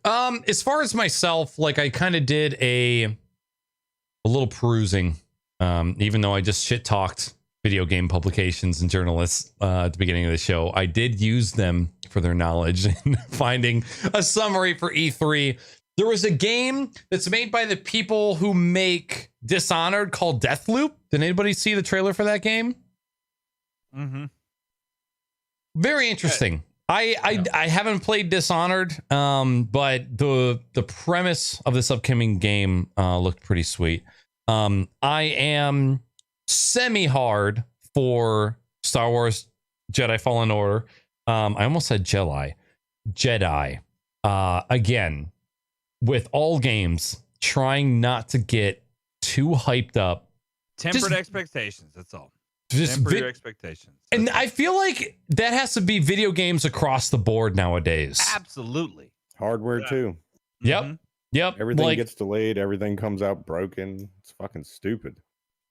As far as myself, like I kind of did a little perusing, even though I just shit talked video game publications and journalists at the beginning of the show. I did use them for their knowledge in finding a summary for E3. There was a game that's made by the people who make Dishonored called Deathloop. Did anybody see the trailer for that game? Mm-hmm. Very interesting. I haven't played Dishonored, but the premise of this upcoming game looked pretty sweet. I am semi-hard for Star Wars Jedi Fallen Order. I almost said Jedi. Again, with all games, trying not to get too hyped up. Tempered expectations. That's all. Just Temper your expectations. And I feel like that has to be video games across the board nowadays. Absolutely. Hardware too. Yep. Mm-hmm. Yep. Everything gets delayed. Everything comes out broken. It's fucking stupid.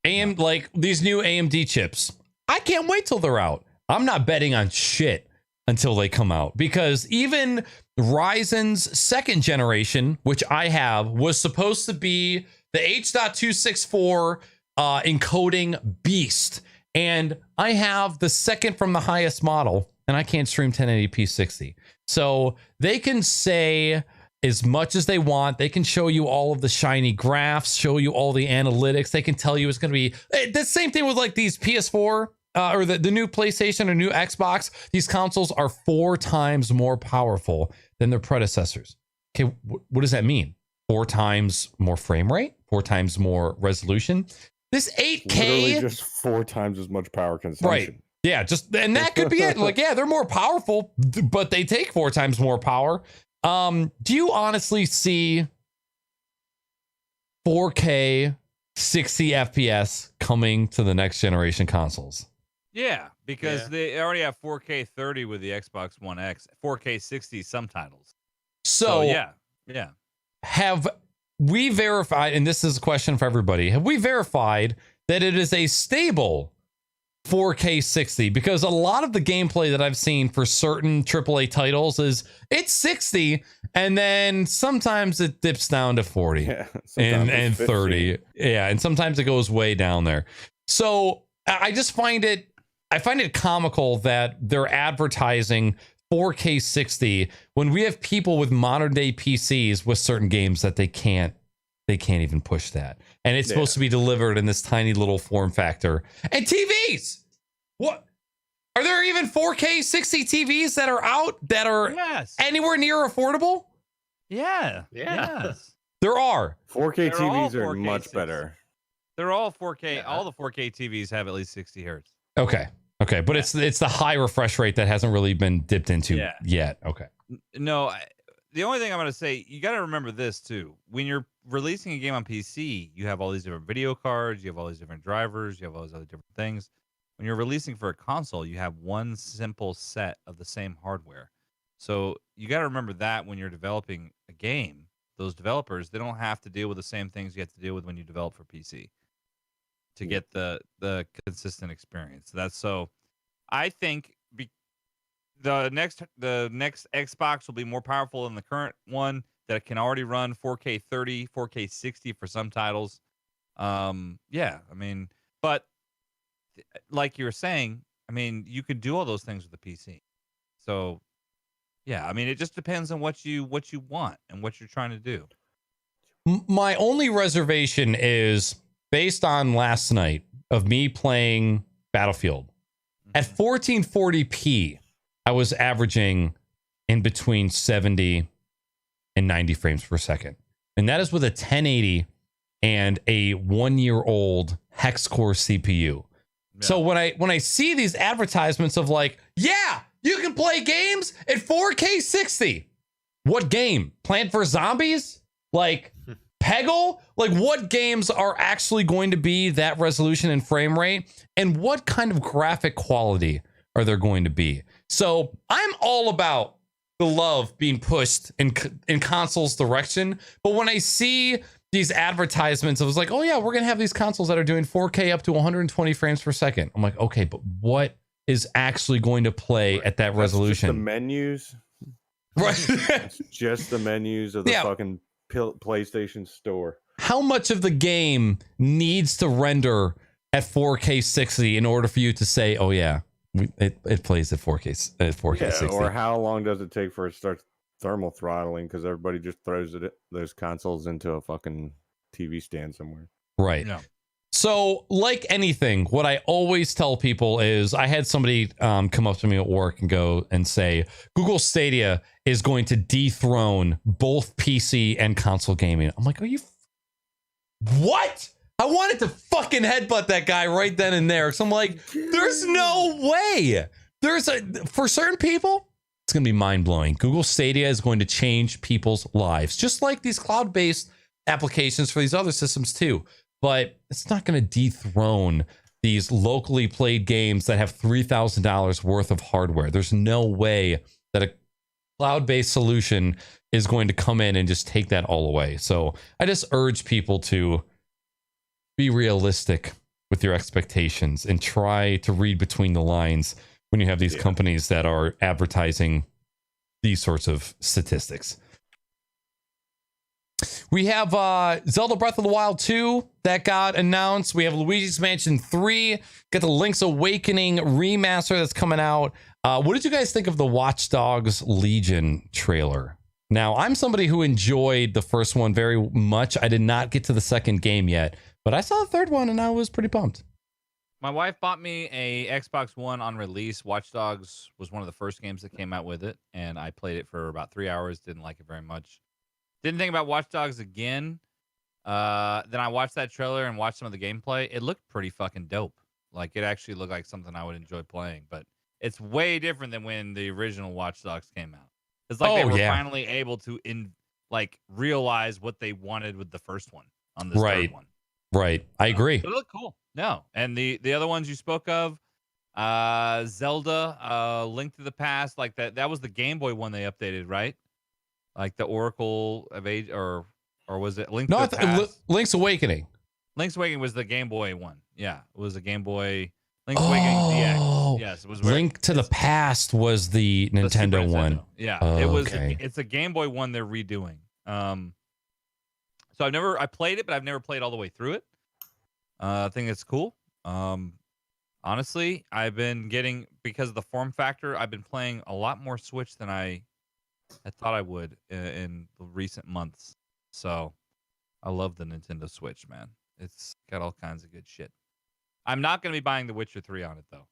And like these new AMD chips, I can't wait till they're out. I'm not betting on shit until they come out, because even Ryzen's second generation, which I have, was supposed to be the H.264 encoding beast. And I have the second from the highest model, and I can't stream 1080p 60. So they can say as much as they want. They can show you all of the shiny graphs, show you all the analytics. They can tell you it's going to be the same thing with like these PS4 or the new PlayStation or new Xbox. These consoles are 4 times more powerful than their predecessors. Okay, what does that mean? 4 times more frame rate? 4 times more resolution? This 8K, literally just 4 times as much power consumption. Right. Yeah, and that could be it. Like, yeah, they're more powerful, but they take 4 times more power. Do you honestly see 4K 60 FPS coming to the next generation consoles? Yeah, because they already have 4K 30 with the Xbox One X, 4K 60 some titles. So yeah. Have we verified, and this is a question for everybody, have we verified that it is a stable 4K 60? Because a lot of the gameplay that I've seen for certain AAA titles is it's 60, and then sometimes it dips down to 40 Yeah, and sometimes it's 30. 15. Yeah, and sometimes it goes way down there. So I just find it comical that they're advertising 4K 60 when we have people with modern day PCs with certain games that they can't even push that. And it's supposed to be delivered in this tiny little form factor. And TVs! What? Are there even 4K 60 TVs that are out that are anywhere near affordable? Yeah. Yeah. Yes. There are. 4K They're all TVs are 4K much 60s. better. They're all 4K. All the 4K TVs have at least 60 hertz. Okay. But it's the high refresh rate that hasn't really been dipped into yet. Okay. No, the only thing I'm going to say, you got to remember this too. When you're releasing a game on PC, you have all these different video cards, you have all these different drivers, you have all these other different things. When you're releasing for a console, you have one simple set of the same hardware. So you got to remember that when you're developing a game, those developers, they don't have to deal with the same things you have to deal with when you develop for PC to get the consistent experience. I think the next Xbox will be more powerful than the current one that can already run 4K 30, 4K 60 for some titles. Yeah, I mean, but like you were saying, I mean, you could do all those things with the PC. So, yeah, I mean, it just depends on what you want and what you're trying to do. My only reservation is based on last night of me playing Battlefield. At 1440p, I was averaging in between 70 and 90 frames per second. And that is with a 1080 and a 1-year-old hex core CPU. Yeah. So when I see these advertisements of like, yeah, you can play games at 4K 60. What game? Plant vs. Zombies? Like Peggle? Like what games are actually going to be that resolution and frame rate? And what kind of graphic quality are there going to be? So I'm all about the love being pushed in consoles direction. But when I see these advertisements, I was like, oh yeah, we're going to have these consoles that are doing 4K up to 120 frames per second. I'm like, okay, but what is actually going to play at that resolution? Just the menus. Right. It's just the menus of the fucking PlayStation Store. How much of the game needs to render at 4K 60 in order for you to say, oh yeah, it plays at 4K 60? Or how long does it take for it to start thermal throttling? Because everybody just throws those consoles into a fucking TV stand somewhere. Right. Yeah. So, like anything, what I always tell people is I had somebody come up to me at work and go and say, Google Stadia is going to dethrone both PC and console gaming. I'm like, are you... What? I wanted to fucking headbutt that guy right then and there. So I'm like, there's no way. For certain people, it's going to be mind-blowing. Google Stadia is going to change people's lives, just like these cloud-based applications for these other systems too. But it's not going to dethrone these locally played games that have $3,000 worth of hardware. There's no way that a cloud-based solution is going to come in and just take that all away. So I just urge people to be realistic with your expectations and try to read between the lines when you have these companies that are advertising these sorts of statistics. We have Zelda Breath of the Wild 2 that got announced. We have Luigi's Mansion 3. Got the Link's Awakening remaster that's coming out. What did you guys think of the Watch Dogs Legion trailer? Now, I'm somebody who enjoyed the first one very much. I did not get to the second game yet, but I saw the third one and I was pretty pumped. My wife bought me a Xbox One on release. Watch Dogs was one of the first games that came out with it, and I played it for about 3 hours. Didn't like it very much. Didn't think about Watch Dogs again. Then I watched that trailer and watched some of the gameplay. It looked pretty fucking dope. Like, it actually looked like something I would enjoy playing, but it's way different than when the original Watch Dogs came out. It's like they were finally able to realize what they wanted with the first one on this third one. Right. I agree. It looked cool. No. And the other ones you spoke of, Zelda, Link to the Past, like that was the Game Boy one they updated, right? Like the Oracle of Age, or or was it Link No, to the Past? Link's Awakening. Link's Awakening was the Game Boy one. Yeah, it was a Game Boy. Link's Awakening DX. Yes, it was Link to the Past was the the Super Nintendo one. Yeah, Oh, it was. okay. It's a Game Boy one they're redoing. So I played it, but I've never played all the way through it. I think it's cool. Honestly, I've been getting, because of the form factor, I've been playing a lot more Switch than I thought I would in the recent months. So I love the Nintendo Switch, man. It's got all kinds of good shit. I'm not going to be buying The Witcher 3 on it, though.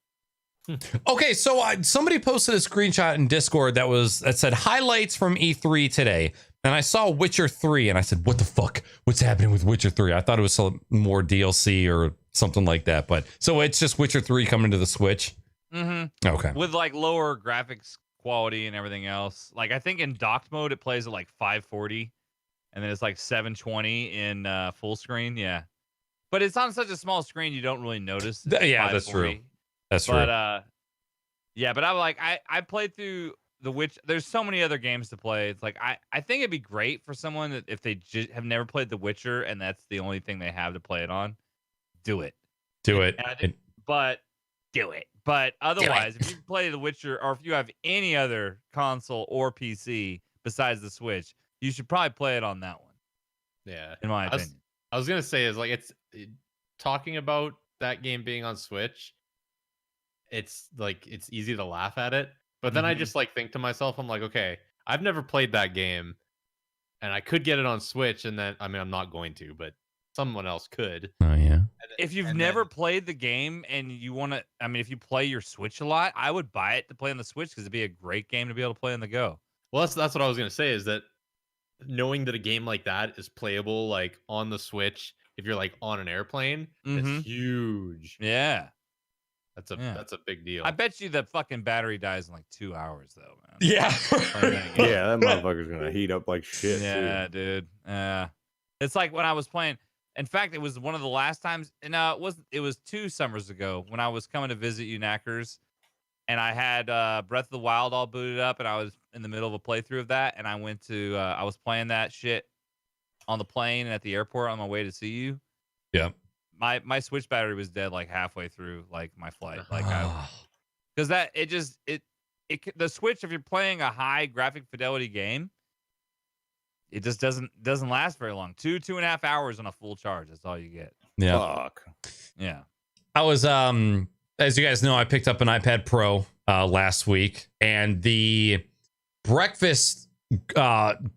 Okay, so somebody posted a screenshot in Discord that said highlights from E3 today, and I saw Witcher 3, and I said, "What the fuck? What's happening with Witcher 3?" I thought it was some more DLC or something like that, but so it's just Witcher 3 coming to the Switch. Mm-hmm. Okay, With like lower graphics quality and everything else. Like I think in docked mode it plays at like 540, and then it's like 720 in full screen. Yeah, but it's on such a small screen you don't really notice. Yeah, that's true. That's true. But yeah, but I'm like, I played through The Witch. There's so many other games to play. It's like I think it'd be great for someone that if they just have never played The Witcher and that's the only thing they have to play it on, do it. Do it. And I think, but do it. But otherwise, if you play The Witcher, or if you have any other console or PC besides the Switch, you should probably play it on that one. Yeah, In my opinion. I was gonna say is like talking about that game being on Switch. It's like it's easy to laugh at it, but then I just like think to myself, I'm like, okay, I've never played that game, and I could get it on Switch, and then I mean I'm not going to, but someone else could. Oh yeah. If you've never played the game and you want to, I mean, if you play your Switch a lot, I would buy it to play on the Switch because it'd be a great game to be able to play on the go. Well, that's what I was gonna say is that knowing that a game like that is playable like on the Switch if you're like on an airplane, it's huge. Yeah. That's a big deal. I bet you the fucking battery dies in like 2 hours, though, man. Yeah. Yeah, that motherfucker's gonna heat up like shit. Yeah, too. dude. It's like when I was playing. In fact, it was one of the last times. No, it was 2 summers ago when I was coming to visit you, Knackers, and I had Breath of the Wild all booted up, and I was in the middle of a playthrough of that, and I went to I was playing that shit on the plane and at the airport on my way to see you. Yeah. My Switch battery was dead like halfway through like my flight, like because the Switch, if you're playing a high graphic fidelity game, it just doesn't last very long. 2.5 hours on a full charge. That's all you get. Yeah. Fuck. Yeah. I was as you guys know, I picked up an iPad Pro last week, and the breakfast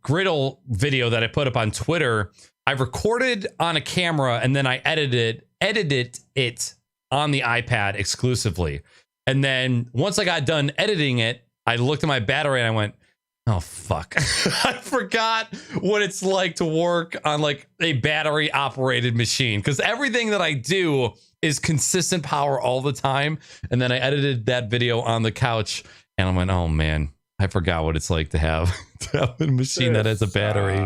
griddle video that I put up on Twitter, I recorded on a camera and then I edited it on the iPad exclusively. And then once I got done editing it, I looked at my battery and I went, oh fuck. I forgot what it's like to work on like a battery operated machine, because everything that I do is consistent power all the time. And then I edited that video on the couch and I went, oh man, I forgot what it's like to have a machine that has a battery.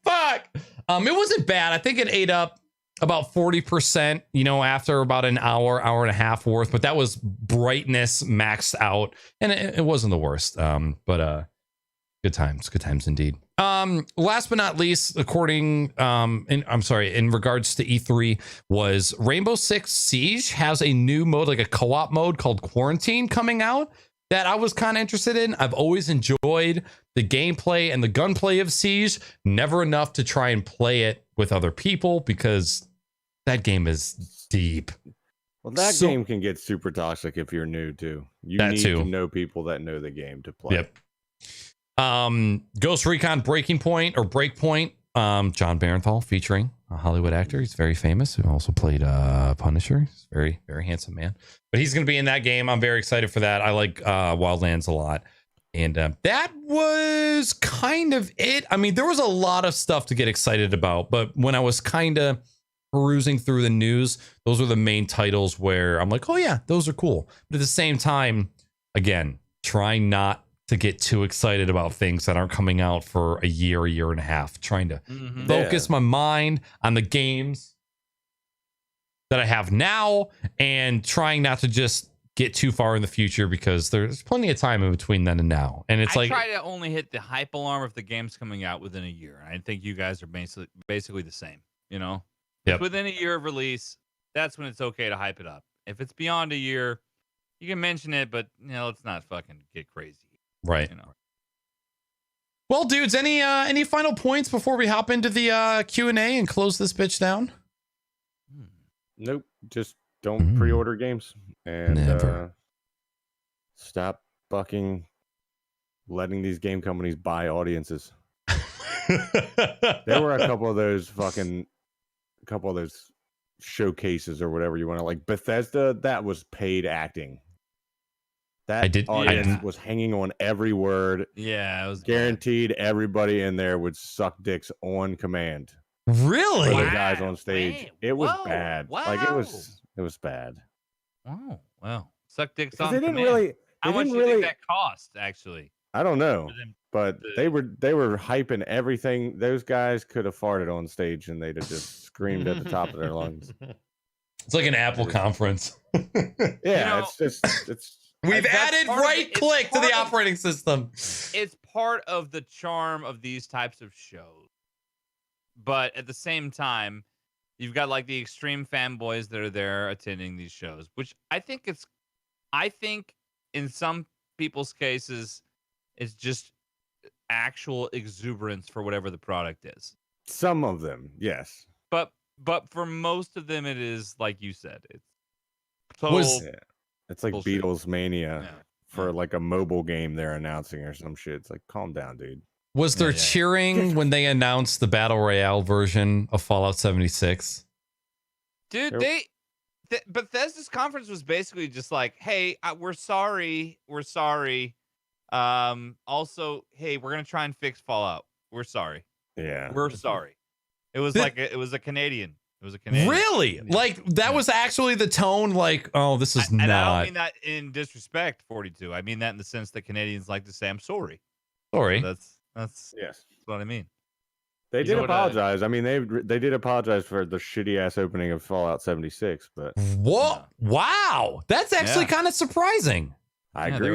Fuck. It wasn't bad. I think it ate up about 40%, after about an hour and a half worth, but that was brightness maxed out, and it wasn't the worst. But good times indeed. Last but not least, in regards to E3, was Rainbow Six Siege has a new mode, like a co-op mode called Quarantine, coming out that I was kind of interested in. I've always enjoyed the gameplay and the gunplay of Siege, never enough to try and play it with other people because that game is deep. Well, that game can get super toxic if you're new too. You need to know people that know the game to play. Yep. Ghost Recon Breaking Point or Breakpoint, John Barenthal featuring a Hollywood actor. He's very famous, who also played Punisher. He's very, very handsome man. But he's going to be in that game. I'm very excited for that. I like Wildlands a lot. And that was kind of it. I mean, there was a lot of stuff to get excited about, but when I was kind of perusing through the news, those were the main titles where I'm like, oh yeah, those are cool. But at the same time, again, trying not to get too excited about things that aren't coming out for a year and a half, trying to focus my mind on the games that I have now and trying not to just get too far in the future because there's plenty of time in between then and now. And it's I try to only hit the hype alarm if the game's coming out within a year. And I think you guys are basically the same. You know, Yep. within a year of release, that's when it's okay to hype it up. If it's beyond a year, you can mention it, but let's not fucking get crazy. right. Well, dudes, any final points before we hop into the Q&A and close this bitch down? Nope. Just don't pre-order games and Never. stop fucking letting these game companies buy audiences. There were a couple of those showcases or whatever you want to, like Bethesda. That was paid acting. That audience was hanging on every word. Yeah, it was guaranteed. Everybody in there would suck dicks on command. Really? For the guys on stage. Wait, it was whoa, bad. wow. Like it was bad. Oh, well, suck dicks 'Cause on they didn't command. really. How much do you think that cost, actually? I don't know, for them but to- they were hyping everything. Those guys could have farted on stage and they'd have just screamed at the top of their lungs. It's like an Apple conference. Yeah, it's We've That's added part of right it. It's click to the part of- operating system. It's part of the charm of these types of shows. But at the same time, you've got like the extreme fanboys that are there attending these shows, which I think in some people's cases, it's just actual exuberance for whatever the product is. some of them, yes. But for most of them, it is like you said. It's It's like bullshit. Beatles Mania Yeah. for like a mobile game they're announcing or some shit. It's like, calm down, dude. Was there Yeah. cheering when they announced the Battle Royale version of Fallout 76? Dude, Bethesda's conference was basically just like, hey, we're sorry. Also, hey, we're gonna try and fix Fallout. We're sorry. Yeah. We're sorry. It was it was a Canadian. It was a Really? Like that was actually the tone. Like, oh, this is And I don't not. mean that in disrespect, 42. I mean that in the sense that Canadians like to say, I'm sorry. Sorry. So that's Yes. what I mean. They You did know what, apologize. I mean, they did apologize for the shitty ass opening of Fallout 76, but What? Wow, that's actually Yeah. kind of surprising. I Yeah, agree.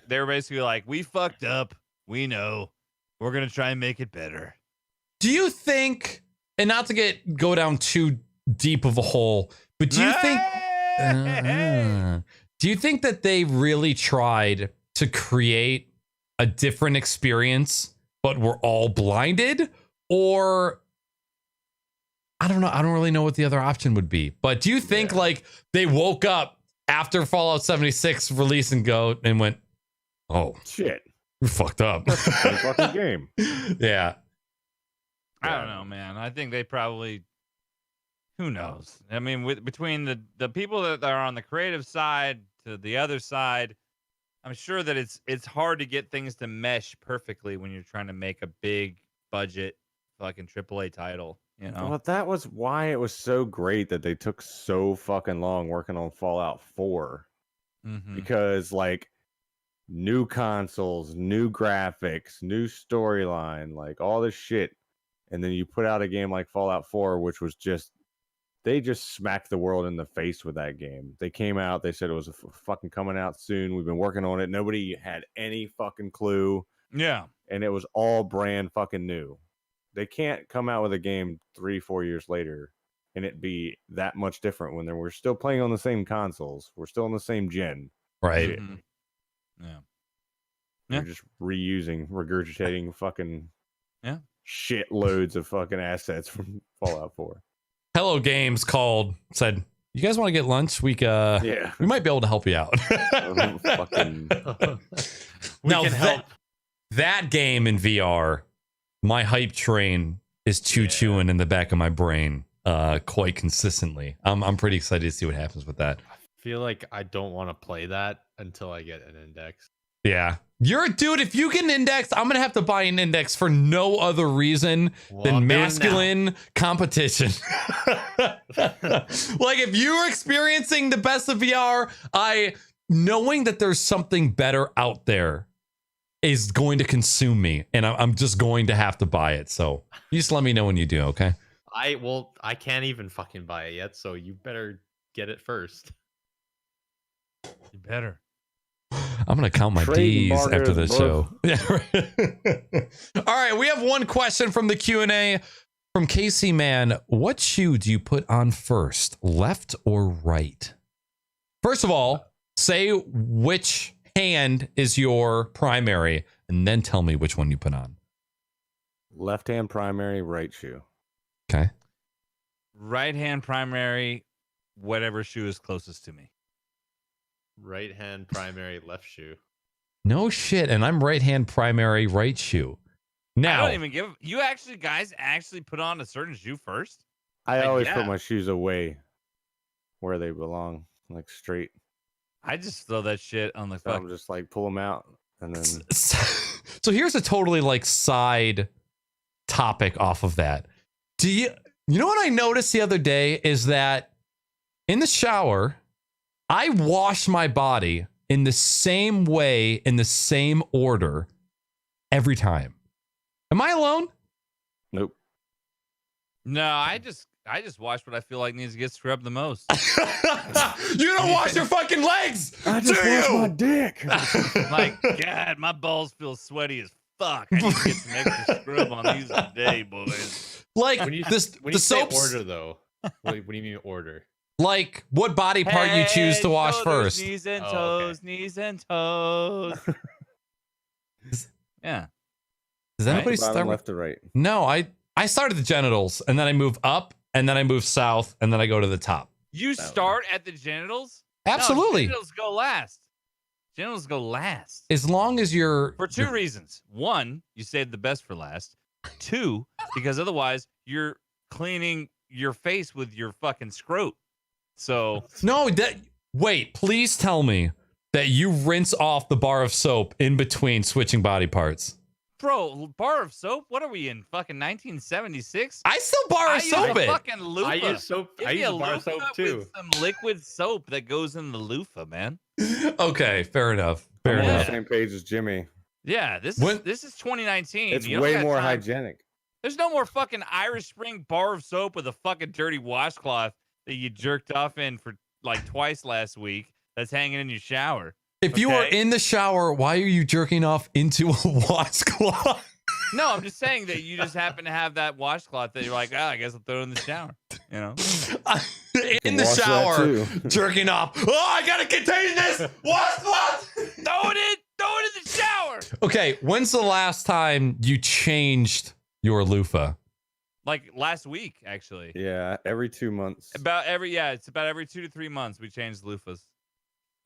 They were basically like, we fucked up. We know. We're gonna try and make it better. Do you think, and not to go down too deep of a hole, but do you think? Do you think that they really tried to create a different experience, but were all blinded? Or I don't know. I don't really know what the other option would be. But do you think like they woke up after Fallout 76 release and went, oh Shit. we fucked up. Same fucking game. Yeah. I don't know, man. I think they probably, who knows? I mean, between the people that are on the creative side to the other side, I'm sure that it's hard to get things to mesh perfectly when you're trying to make a big budget fucking AAA title, you know? Well, that was why it was so great that they took so fucking long working on Fallout 4. Mhm. Because like new consoles, new graphics, new storyline, like all this shit. And then you put out a game like Fallout 4, which was they just smacked the world in the face with that game. They came out, they said it was fucking coming out soon. We've been working on it. Nobody had any fucking clue. Yeah. And it was all brand fucking new. They can't come out with a game 3-4 years later and it be that much different when we're still playing on the same consoles. We're still on the same gen. Right. Shit. Mhm. Yeah. You're Yeah. just regurgitating fucking Yeah. shitloads of fucking assets from Fallout 4. Hello Games said, you guys want to get lunch? We Yeah. we might be able to help you out. Fucking We Now can help. that game in VR, my hype train is chewing in the back of my brain quite consistently. I'm pretty excited to see what happens with that. I feel like I don't want to play that until I get an index. Yeah. You're a dude. If you get an index, I'm going to have to buy an index for no other reason Well, than I'm doing masculine competition. Like if you're experiencing the best of VR, knowing that there's something better out there is going to consume me, and I'm just going to have to buy it. So you just let me know when you do, okay? I can't even fucking buy it yet, so you better get it first. You better. I'm gonna count my Trading D's after barters, the show. Yeah. Right. All right, we have one question from the Q&A from Casey Man. What shoe do you put on first, left or right? First of all, say which hand is your primary, and then tell me which one you put on. Left hand primary, right shoe. Okay. Right hand primary, whatever shoe is closest to me. Right hand primary, left shoe. No shit, and I'm right hand primary, right shoe. Now, I don't even give. You actually, guys, actually put on a certain shoe first? I always yeah. put my shoes away where they belong, like straight. I just throw that shit on the So I'm just like pull them out and then. so here's a totally like side topic off of that. You know what I noticed the other day is that in the shower, I wash my body in the same way, in the same order every time. Am I alone? Nope. No, I just wash what I feel like needs to get scrubbed the most. You don't wash your fucking legs. I just do wash you? my dick. Like, God, my balls feel sweaty as fuck. I need to get some extra scrub on these today, boys. Like When you, this, when the you say soaps. order though, what do you mean order? Like what body part you choose to Head, wash shoulders, first. Knees and Oh, toes, okay. knees and toes. Yeah. Does anybody Bottom start? left to right. No, I start at the genitals and then I move up and then I move south and then I go to the top. You start at the genitals? Absolutely. No, genitals go last. Genitals go last. As long as you're For two reasons. One, you saved the best for last. Two, because otherwise you're cleaning your face with your fucking scrot. So No, wait, please tell me that you rinse off the bar of soap in between switching body parts. bro, bar of soap? What are we in? Fucking 1976? I still bar I of use soap a it. fucking loofah. I use soap. Give I me use a a bar of loofah soap too. with some liquid soap that goes in the loofah, man. Okay, fair enough. Fair I'm on enough. the same page as Jimmy. Yeah, this When- is 2019. It's You don't way got more time. hygienic. There's no more fucking Irish Spring bar of soap with a fucking dirty washcloth that you jerked off in for like twice last week that's hanging in your shower. If you are Okay. in the shower, why are you jerking off into a washcloth? No, I'm just saying that you just happen to have that washcloth that you're like, oh, I guess I'll throw it in the shower. You know? In the Wash that shower, too. jerking off. Oh, I gotta contain this washcloth. Throw it in the shower. Okay, when's the last time you changed your loofah? Like last week, actually. Yeah, every 2 months. It's about every 2 to 3 months we change the loofahs.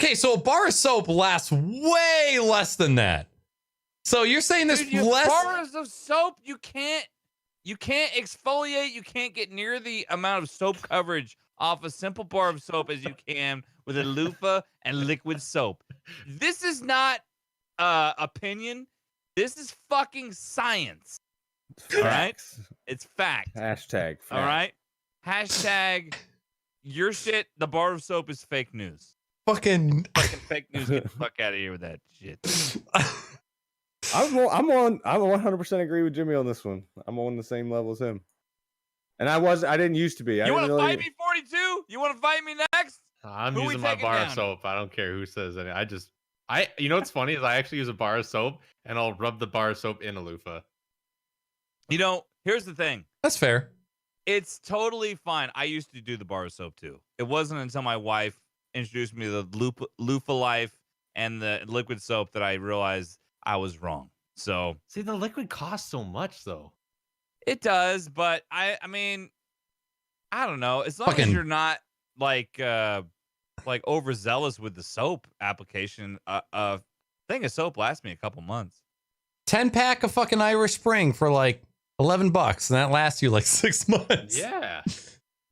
Okay, so a bar of soap lasts way less than that. So you're saying this Dude, you less? bars of soap, you can't exfoliate, you can't get near the amount of soap coverage off a simple bar of soap as you can with a loofah and liquid soap. This is not opinion. This is fucking science. All right? Facts. It's fact. Hashtag. All right? Hashtag your shit, the bar of soap is fake news. Fucking. Fucking fake news. Get the fuck out of here with that shit. I'm 100% agree with Jimmy on this one. I'm on the same level as him. And I didn't used to be. You want to fight me, 42? You want to fight me next? I'm Who we using my taking bar down? of soap. I don't care who says anything. You know what's funny is I actually use a bar of soap and I'll rub the bar of soap in a loofah. You know, here's the thing. That's fair. It's totally fine. I used to do the bar of soap too. It wasn't until my wife introduced me to the loofah life and the liquid soap that I realized I was wrong. So See, the liquid costs so much though. it does, but I mean, I don't know. As long as Fucking- you're not like overzealous with the soap application, a thing of soap lasts me a couple months. 10-pack of fucking Irish Spring for like $11, and that lasts you like 6 months. Yeah.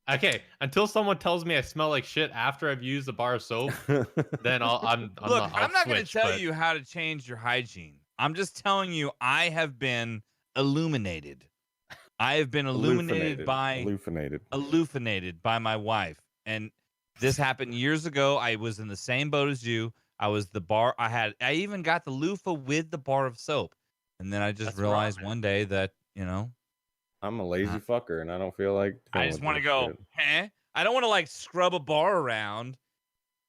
Okay, until someone tells me I smell like shit after I've used a bar of soap, then I'm not going to switch, tell but- you how to change your hygiene. I'm just telling you, I have been illuminated. I have been illuminated by my wife. And this happened years ago. I was in the same boat as you. I was the bar. I even got the loofah with the bar of soap. And then I just That's realized wrong, man. one day that, you know, I'm a lazy fucker and I don't feel like I dealing just with want to this go, shit. I don't want to like scrub a bar around.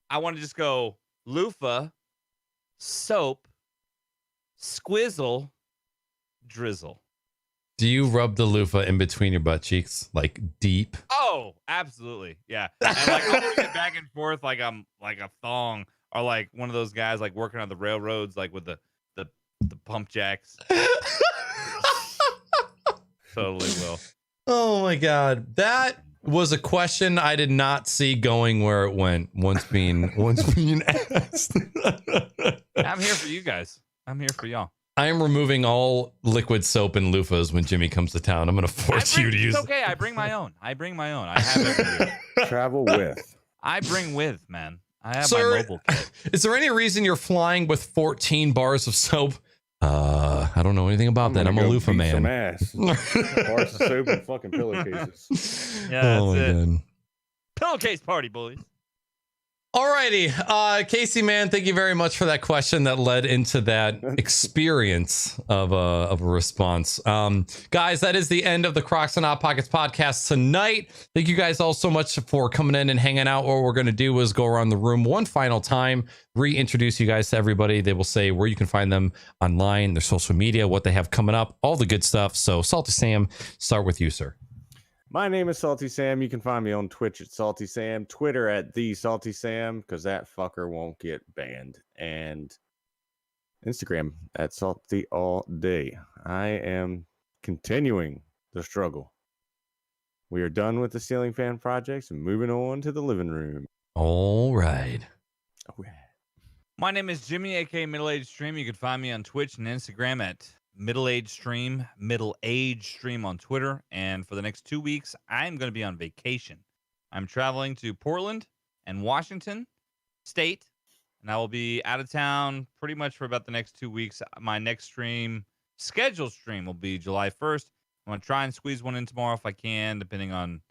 I want to just go loofah, soap, squizzle, drizzle. Do you rub the loofah in between your butt cheeks, like deep? Oh, absolutely. Yeah. And like I'm doing it back and forth like I'm like a thong, or like one of those guys like working on the railroads, like with the pump jacks. Totally will. Oh my God. That was a question I did not see going where it went once being asked. I'm here for you guys. I'm here for y'all. I am removing all liquid soap and loofahs when Jimmy comes to town. I'm going to force you to use It's okay. I bring my own. I have it. Travel with. I bring with, man. I have Sir, my mobile kit. Is there any reason you're flying with 14 bars of soap? I don't know anything about that. I'm a loofah man. Some ass. Bars of soap and fucking pillowcases. Yeah, oh that's my it. God. Pillowcase party, boys. Alrighty, Casey, man, thank you very much for that question that led into that experience of a response. Guys, that is the end of the Crocs and Hot Pockets podcast tonight. Thank you guys all so much for coming in and hanging out. What we're going to do is go around the room one final time, reintroduce you guys to everybody. They will say where you can find them online, their social media, what they have coming up, all the good stuff. So, Salty Sam, start with you, sir. My name is SaltySam. You can find me on Twitch at SaltySam, Twitter at TheSaltySam, because that fucker won't get banned, and Instagram at Salty All Day. I am continuing the struggle. We are done with the ceiling fan projects and moving on to the living room. All right. My name is Jimmy, aka MiddleAgedStream. You can find me on Twitch and Instagram at MiddleAgedStream, MiddleAgedStream on Twitter. And for the next 2 weeks, I'm going to be on vacation. I'm traveling to Portland and Washington State, and I will be out of town pretty much for about the next 2 weeks. My next scheduled stream will be July 1st. I'm going to try and squeeze one in tomorrow if I can, depending on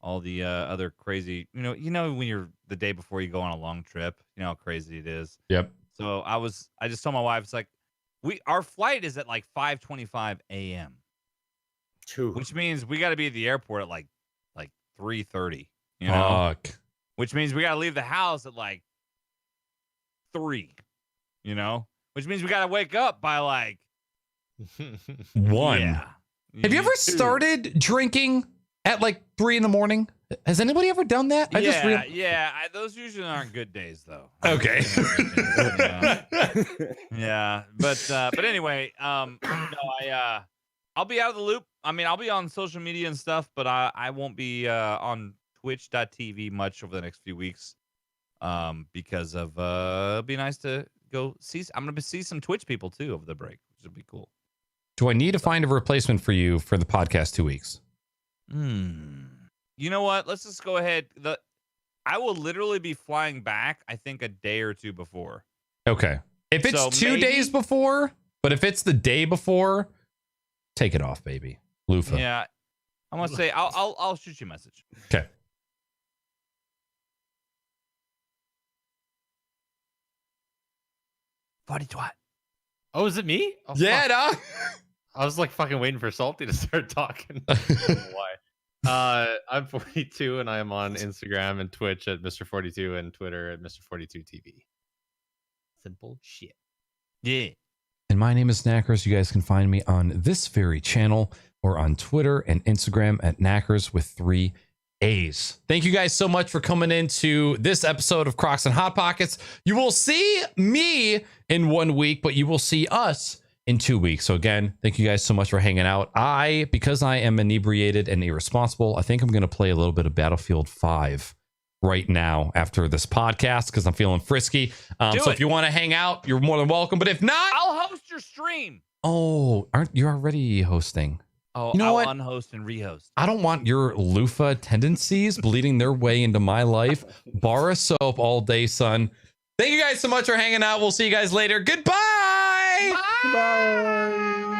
all the other crazy, you know, when you're the day before you go on a long trip, you know how crazy it is. Yep. So I just told my wife, it's like, our flight is at like 5:25 a.m. Which means we got to be at the airport at like 3:30. You know, which means we got to leave the house at like 3. You know, which means we got to wake up by like 1. Yeah. Have you ever started drinking at like 3 in the morning? Has anybody ever done that? Those usually aren't good days, though. Okay. Yeah, but anyway, I'll be out of the loop. I mean, I'll be on social media and stuff, but I won't be on Twitch.tv much over the next few weeks, because of it'll be nice to go see. I'm gonna see some Twitch people too over the break, which would be cool. Do I need to find a replacement for you for the podcast 2 weeks? You know what? Let's just go ahead. I will literally be flying back, I think, a day or two before. Okay. If it's 2 days before, but if it's the day before, take it off, baby. Loofah. Yeah. I'm gonna say I'll shoot you a message. Okay. Farty twat. Oh, is it me? Oh, Yeah, fuck. dog. I was like fucking waiting for Salty to start talking. I don't know why. I'm 42 and I am on Instagram and Twitch at MrFortyTwo and Twitter at MrFortyTwoTV. Simple shit. Yeah. And my name is Knackers. You guys can find me on this very channel or on Twitter and Instagram at Knackers with 3 A's. Thank you guys so much for coming into this episode of Crocs and Hot Pockets. You will see me in 1 week, but you will see us in 2 weeks. So again, thank you guys so much for hanging out. Because I am inebriated and irresponsible, I think I'm going to play a little bit of Battlefield 5 right now after this podcast because I'm feeling frisky. So if you want to hang out, you're more than welcome. But if not, I'll host your stream. Oh, aren't you already hosting? Oh, you know I'll what? unhost and rehost. I don't want your loofah tendencies bleeding their way into my life. Bar of soap all day, son. Thank you guys so much for hanging out. We'll see you guys later. Goodbye. Bye. Bye.